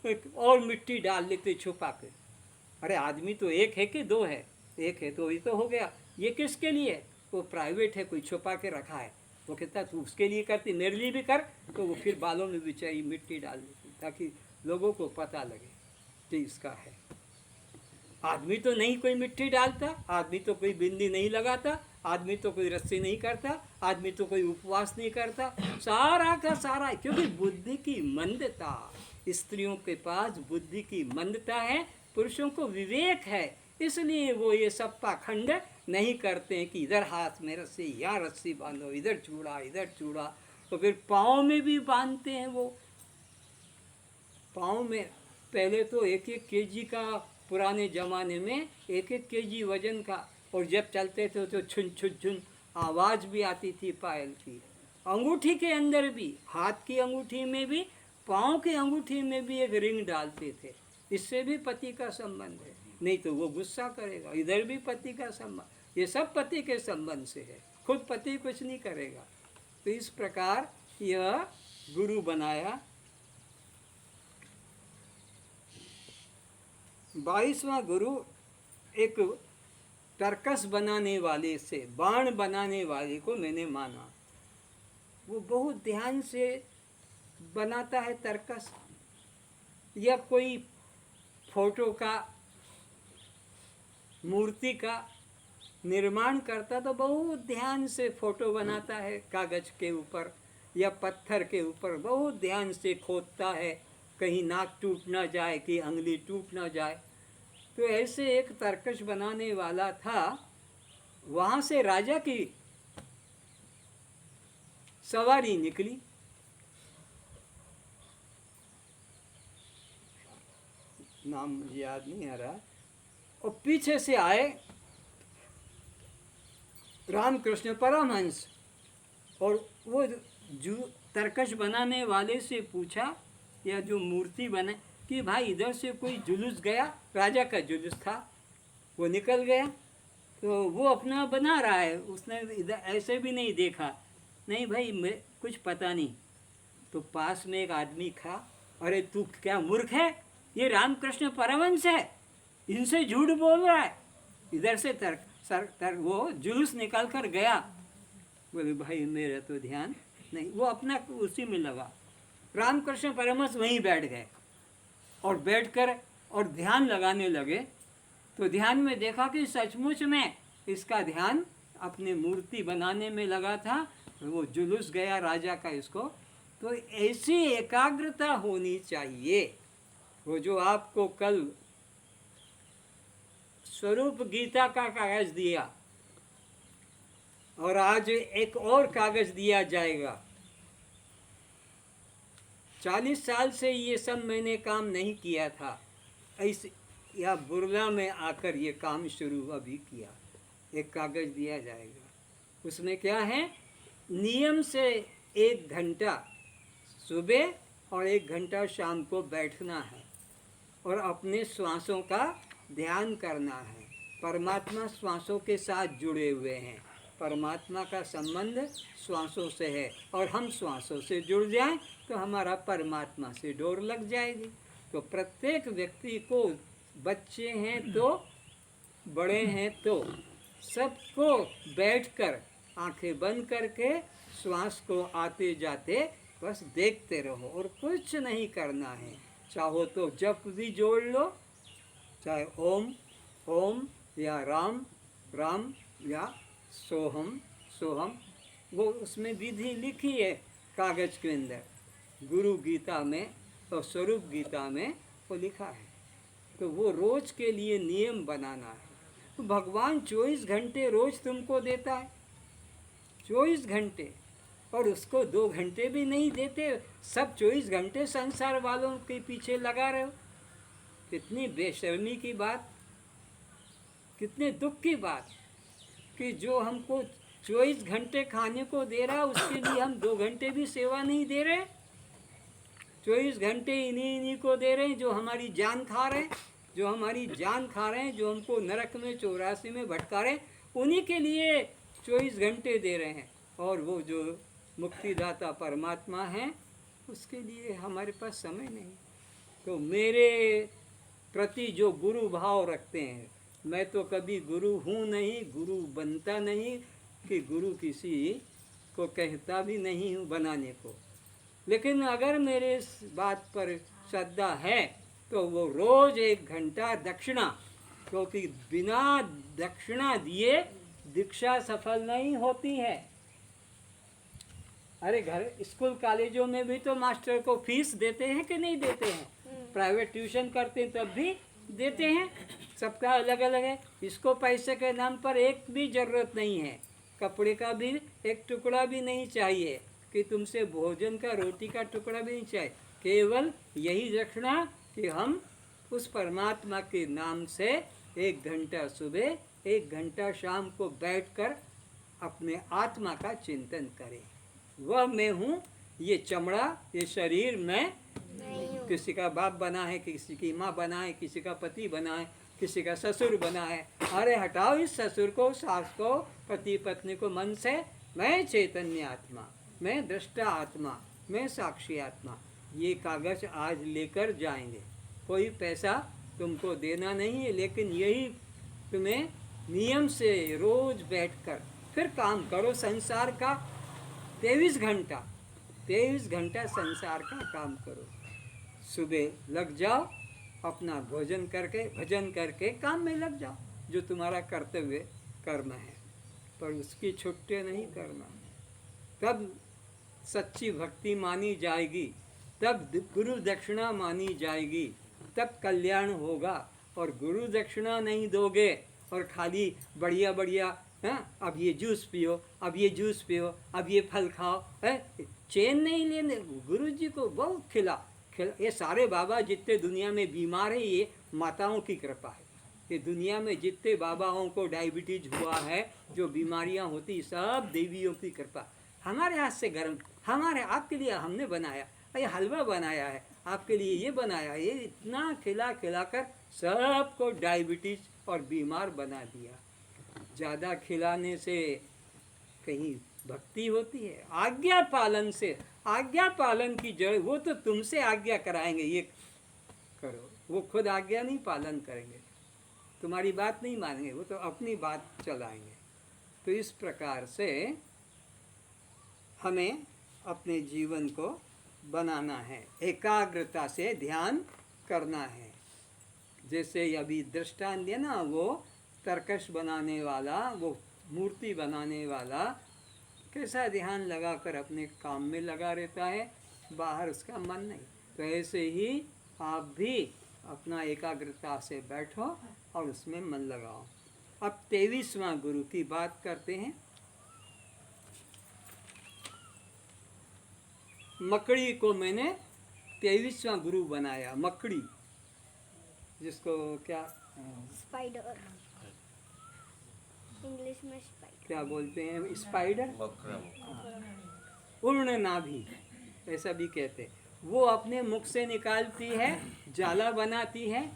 एक और मिट्टी डाल लेते छुपा कर। अरे आदमी तो एक है कि दो है? एक है तो ये तो हो गया। ये किसके लिए? वो प्राइवेट है, कोई छुपा के रखा है। वो कहता तू उसके लिए करती, मेरे लिए भी कर, तो वो फिर बालों में भी चाहिए मिट्टी डाल देती, ताकि लोगों को पता लगे कि इसका है। आदमी तो नहीं कोई मिट्टी डालता, आदमी तो कोई बिंदी नहीं लगाता, आदमी तो कोई रस्सी नहीं करता, आदमी तो कोई उपवास नहीं करता, सारा का सारा। क्योंकि बुद्धि की मंदता, स्त्रियों के पास बुद्धि की मंदता है, पुरुषों को विवेक है, इसलिए वो ये सब पाखंड नहीं करते हैं कि इधर हाथ में रस्सी, यहाँ रस्सी बांधो, इधर चूड़ा, इधर चूड़ा। तो फिर पाँव में भी बांधते हैं। वो पाँव में पहले तो 1-1 केजी का, पुराने ज़माने में 1-1 केजी वजन का, और जब चलते थे तो छुन छुन छुन आवाज़ भी आती थी पायल की। अंगूठी के अंदर भी, हाथ की अंगूठी में भी, पाँव की अंगूठी में भी एक रिंग डालते थे, इससे भी पति का संबंध है। नहीं तो वो गुस्सा करेगा। इधर भी पति का संबंध, ये सब पति के संबंध से है, खुद पति कुछ नहीं करेगा। तो इस प्रकार यह गुरु बनाया। 22वां गुरु एक टर्कस बनाने वाले से, बाण बनाने वाले को मैंने माना। वो बहुत ध्यान से बनाता है टर्कस, या कोई फोटो का, मूर्ति का निर्माण करता तो बहुत ध्यान से फोटो बनाता है, कागज के ऊपर या पत्थर के ऊपर बहुत ध्यान से खोदता है, कहीं नाक टूट ना जाए कि अंगली टूट ना जाए। तो ऐसे एक तरकश बनाने वाला था। वहाँ से राजा की सवारी निकली। नाम मुझे याद नहीं आ रहा। और पीछे से आए रामकृष्ण परमहंस, और वो जो तरकश बनाने वाले से पूछा, या जो मूर्ति बने, कि भाई इधर से कोई जुलूस गया, राजा का जुलूस था, वो निकल गया, तो वो अपना बना रहा है, उसने इधर ऐसे भी नहीं देखा। नहीं भाई, मैं कुछ पता नहीं। तो पास में एक आदमी था, अरे तू क्या मूर्ख है, ये रामकृष्ण परमहंस है, इनसे झूठ बोल रहा है। इधर से वो जुलूस निकाल कर गया। बोले भाई मेरा तो ध्यान नहीं, वो अपना उसी में लगा। रामकृष्ण परमहंस वहीं बैठ गए और बैठकर और ध्यान लगाने लगे। तो ध्यान में देखा कि सचमुच में इसका ध्यान अपने मूर्ति बनाने में लगा था। वो जुलूस गया राजा का इसको। तो ऐसी एकाग्रता होनी चाहिए। वो जो आपको कल स्वरूप गीता का कागज दिया, और आज एक और कागज दिया जाएगा। 40 साल से ये सब मैंने काम नहीं किया था, ऐसे या बुरला में आकर ये काम शुरू अभी किया। एक कागज दिया जाएगा, उसमें क्या है, नियम से 1 घंटा सुबह और 1 घंटा शाम को बैठना है और अपने श्वासों का ध्यान करना है। परमात्मा श्वासों के साथ जुड़े हुए हैं, परमात्मा का संबंध श्वासों से है, और हम श्वासों से जुड़ जाएं तो हमारा परमात्मा से डोर लग जाएगी। तो प्रत्येक व्यक्ति को, बच्चे हैं तो बड़े हैं तो, सबको बैठकर आंखें बंद करके श्वास को आते जाते बस देखते रहो, और कुछ नहीं करना है। चाहो तो जप भी जोड़ लो, चाहे ओम ओम या राम राम या सोहम सोहम, वो उसमें विधि लिखी है कागज के अंदर, गुरु गीता में और स्वरूप गीता में वो लिखा है। तो वो रोज के लिए नियम बनाना है। तो भगवान 24 घंटे रोज तुमको देता है, 24 घंटे, और उसको 2 घंटे भी नहीं देते। सब 24 घंटे संसार वालों के पीछे लगा रहे हो। कितनी बेशर्मी की बात, कितने दुख की बात कि जो हमको 24 घंटे खाने को दे रहा, उसके लिए हम 2 घंटे भी सेवा नहीं दे रहे। 24 घंटे इन्हीं को दे रहे हैं जो हमारी जान खा रहे हैं, जो हमारी जान खा रहे हैं, जो हमको नरक में 84 में भटका रहे हैं, उन्हीं के लिए 24 घंटे दे रहे हैं। और वो जो मुक्तिदाता परमात्मा है, उसके लिए हमारे पास समय नहीं। तो मेरे प्रति जो गुरु भाव रखते हैं, मैं तो कभी गुरु हूँ नहीं, गुरु बनता नहीं, कि गुरु किसी को कहता भी नहीं हूँ बनाने को। लेकिन अगर मेरे इस बात पर श्रद्धा है तो वो रोज 1 घंटा दक्षिणा, क्योंकि बिना दक्षिणा दिए दीक्षा सफल नहीं होती है। अरे घर स्कूल कॉलेजों में भी तो मास्टर को फीस देते हैं कि नहीं देते हैं? प्राइवेट ट्यूशन करते हैं तब भी देते हैं। सबका अलग अलग है। इसको पैसे के नाम पर एक भी ज़रूरत नहीं है, कपड़े का भी एक टुकड़ा भी नहीं चाहिए, कि तुमसे भोजन का, रोटी का टुकड़ा भी नहीं चाहिए। केवल यही रखना कि हम उस परमात्मा के नाम से 1 घंटा सुबह 1 घंटा शाम को बैठकर अपने आत्मा का चिंतन करें। वह मैं हूँ, ये चमड़ा, ये शरीर मैं किसी का बाप बना है, किसी की माँ बना है, किसी का पति बना है, किसी का ससुर बना है, अरे हटाओ इस ससुर को, सास को, पति पत्नी को मन से। मैं चैतन्य आत्मा, मैं दृष्टा आत्मा, मैं साक्षी आत्मा, ये कागज आज लेकर जाएंगे। कोई पैसा तुमको देना नहीं है, लेकिन यही तुम्हें नियम से रोज बैठकर फिर काम करो। संसार का 23 घंटा संसार का काम करो। सुबह लग जाओ, अपना भोजन करके, भजन करके काम में लग जाओ, जो तुम्हारा कर्तव्य कर्म है, पर उसकी छुट्टी नहीं करना। तब सच्ची भक्ति मानी जाएगी, तब गुरु दक्षिणा मानी जाएगी, तब कल्याण होगा। और गुरु दक्षिणा नहीं दोगे और खाली बढ़िया बढ़िया, हाँ, अब ये जूस पियो, अब ये जूस पियो, अब ये फल खाओ, है, चैन नहीं लेने। गुरु जी को बहुत खिला। ये सारे बाबा जितने दुनिया में बीमार है, ये माताओं की कृपा है। ये दुनिया में जितने बाबाओं को डायबिटीज हुआ है, जो बीमारियां होती, सब देवियों की कृपा। हमारे हाथ से गर्म, हमारे आपके लिए हमने बनाया, ये हलवा बनाया है, आपके लिए ये बनाया, ये इतना खिला खिलाकर सबको डायबिटीज और बीमार बना दिया। ज़्यादा खिलाने से कहीं भक्ति होती है? आज्ञा पालन से। आज्ञा पालन की जड़, वो तो तुमसे आज्ञा कराएंगे, ये करो, वो खुद आज्ञा नहीं पालन करेंगे, तुम्हारी बात नहीं मानेंगे, वो तो अपनी बात चलाएंगे। तो इस प्रकार से हमें अपने जीवन को बनाना है, एकाग्रता से ध्यान करना है। जैसे अभी दृष्टांत दिया ना, वो तरकश बनाने वाला, वो मूर्ति बनाने वाला कैसा ध्यान लगाकर अपने काम में लगा रहता है, बाहर उसका मन नहीं। तो ऐसे ही आप भी अपना एकाग्रता से बैठो और उसमें मन लगाओ। अब 23वां गुरु की बात करते हैं। मकड़ी को मैंने 23वां गुरु बनाया। मकड़ी, जिसको क्या स्पाइडर, इंग्लिश में स्पाइडर क्या बोलते हैं? स्पाइडर, उड़न नाभि ऐसा भी कहते हैं। वो अपने मुख से निकालती है, जाला बनाती है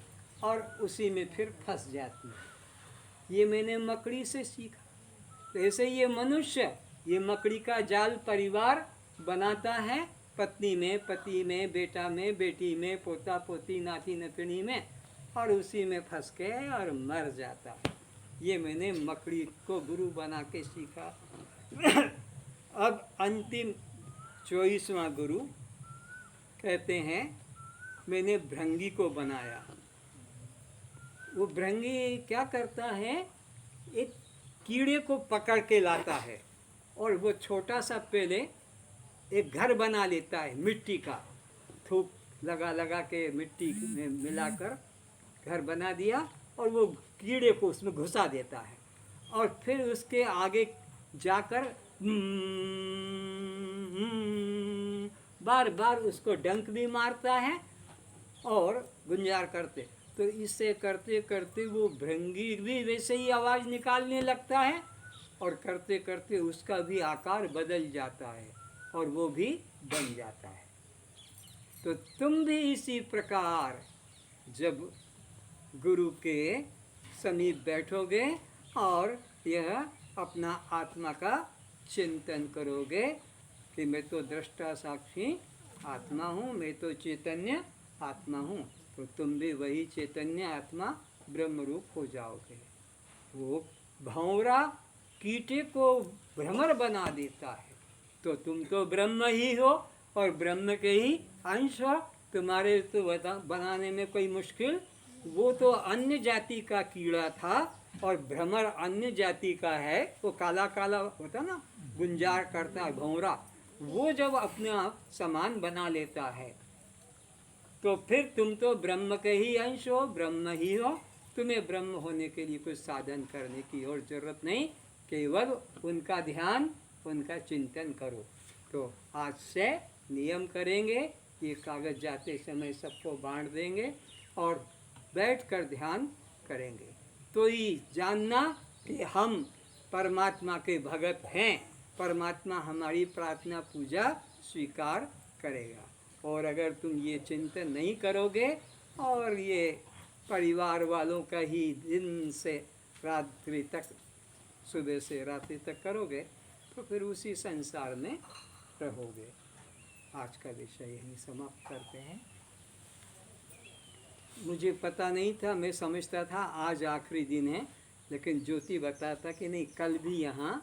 और उसी में फिर फंस जाती है। ये मैंने मकड़ी से सीखा। तो ऐसे ये मनुष्य, ये मकड़ी का जाल परिवार बनाता है, पत्नी में, पति में, बेटा में, बेटी में, पोता पोती, नाती नतनी में, और उसी में फंस के और मर जाता है। ये मैंने मकड़ी को गुरु बना के सीखा। अब अंतिम 24वां गुरु कहते हैं, मैंने भृंगी को बनाया। वो भृंगी क्या करता है, एक कीड़े को पकड़ के लाता है और वो छोटा सा पहले एक घर बना लेता है, मिट्टी का थूक लगा लगा के मिट्टी में मिलाकर घर बना दिया, और वो कीड़े को उसमें घुसा देता है। और फिर उसके आगे जाकर बार बार उसको डंक भी मारता है और गुंजार करते। तो इससे करते करते वो भृंगी भी वैसे ही आवाज़ निकालने लगता है, और करते करते उसका भी आकार बदल जाता है और वो भी बन जाता है। तो तुम भी इसी प्रकार जब गुरु के समीप बैठोगे और यह अपना आत्मा का चिंतन करोगे कि मैं तो दृष्टा साक्षी आत्मा हूँ, मैं तो चैतन्य आत्मा हूँ, तो तुम भी वही चैतन्य आत्मा ब्रह्म रूप हो जाओगे। वो भंवरा कीटे को भ्रमर बना देता है, तो तुम तो ब्रह्म ही हो और ब्रह्म के ही अंश हो। तुम्हारे तो बनाने में कोई मुश्किल, वो तो अन्य जाति का कीड़ा था और भ्रमर अन्य जाति का है। वो काला काला होता ना, गुंजार करता है भंवरा, वो जब अपने आप समान बना लेता है तो फिर तुम तो ब्रह्म के ही अंश हो, ब्रह्म ही हो। तुम्हें ब्रह्म होने के लिए कुछ साधन करने की और जरूरत नहीं, केवल उनका ध्यान, उनका चिंतन करो। तो आज से नियम करेंगे, ये कागज जाते समय सबको बांट देंगे और बैठकर ध्यान करेंगे। तो ये जानना कि हम परमात्मा के भगत हैं, परमात्मा हमारी प्रार्थना पूजा स्वीकार करेगा। और अगर तुम ये चिंतन नहीं करोगे और ये परिवार वालों का ही दिन से रात्रि तक, सुबह से रात्रि तक करोगे तो फिर उसी संसार में रहोगे। आज का विषय यहीं समाप्त करते हैं। मुझे पता नहीं था, मैं समझता था आज आखिरी दिन है, लेकिन ज्योति बताता कि नहीं, कल भी यहाँ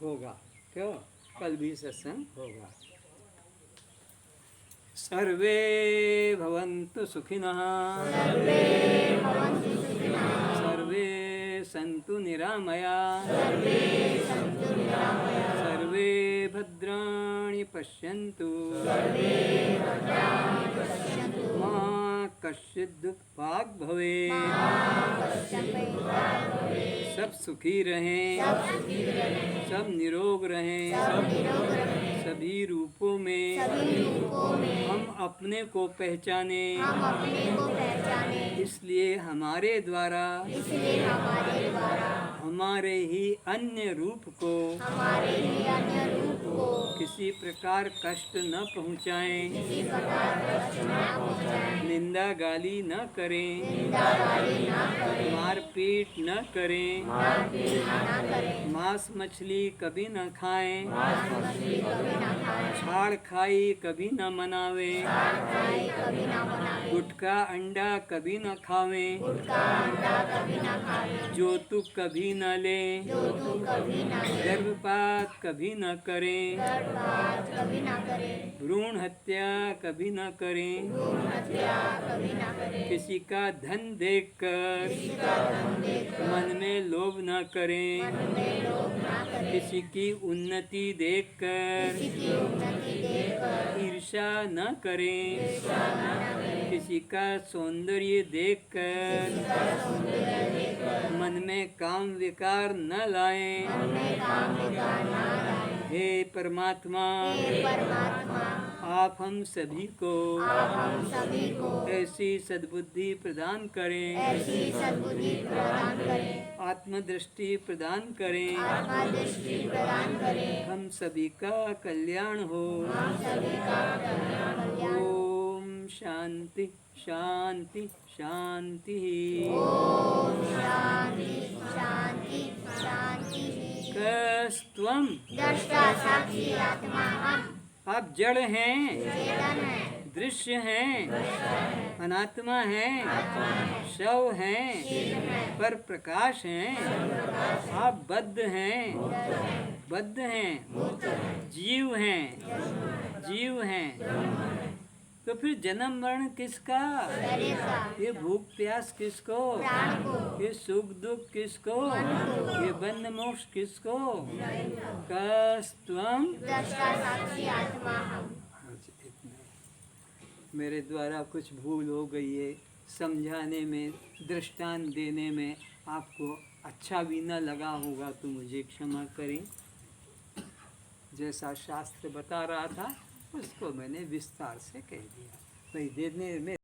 होगा। क्यों? कल भी सत्संग होगा। सर्वे भवन्तु सुखिनः, सर्वे सन्तु निरामयाः, सर्वे भद्राणि पश्यन्तु, मा कश्चित् दुःखभाग् भवेत्। सब सुखी रहें, सब निरोग रहें, सभी रूपों में हम अपने को पहचाने, इसलिए हमारे द्वारा हमारे ही अन्य रूप को किसी प्रकार कष्ट न पहुँचाएं, निंदा गाली न करें, मारपीट न करें, मांस मछली कभी न खाएं, छाड़ खाई कभी न मनावें, गुटखा अंडा कभी न खावें, जौतुक कभी न लें, गर्भपात कभी न करें, भ्रूण हत्या कभी न करें, किसी का धन देखकर मन में लोभ न करें, किसी की उन्नति देखकर ईर्ष्या न करें, किसी का सौंदर्य देखकर मन में काम विकार न लाएं। हे परमात्मा, आप हम सभी को ऐसी सद्बुद्धि प्रदान करें, आत्मदृष्टि प्रदान करें, हम सभी का कल्याण हो। ओम शांति शांति शांति। कस्त्वं आप जड़ हैं, दृश्य हैं, अनात्मा हैं, शव हैं, पर प्रकाश हैं। आप बद्ध हैं, बद्ध हैं, जीव हैं, जीव हैं। तो फिर जन्म मरण किसका? ये भूख प्यास किसको? ये सुख दुख किसको? ये बंध मोक्ष किसको? कस्त्वं मेरे द्वारा कुछ भूल हो गई है, समझाने में, दृष्टांत देने में आपको अच्छा भी न लगा होगा तो मुझे क्षमा करें। जैसा शास्त्र बता रहा था उसको मैंने विस्तार से कह दिया। भाई देने में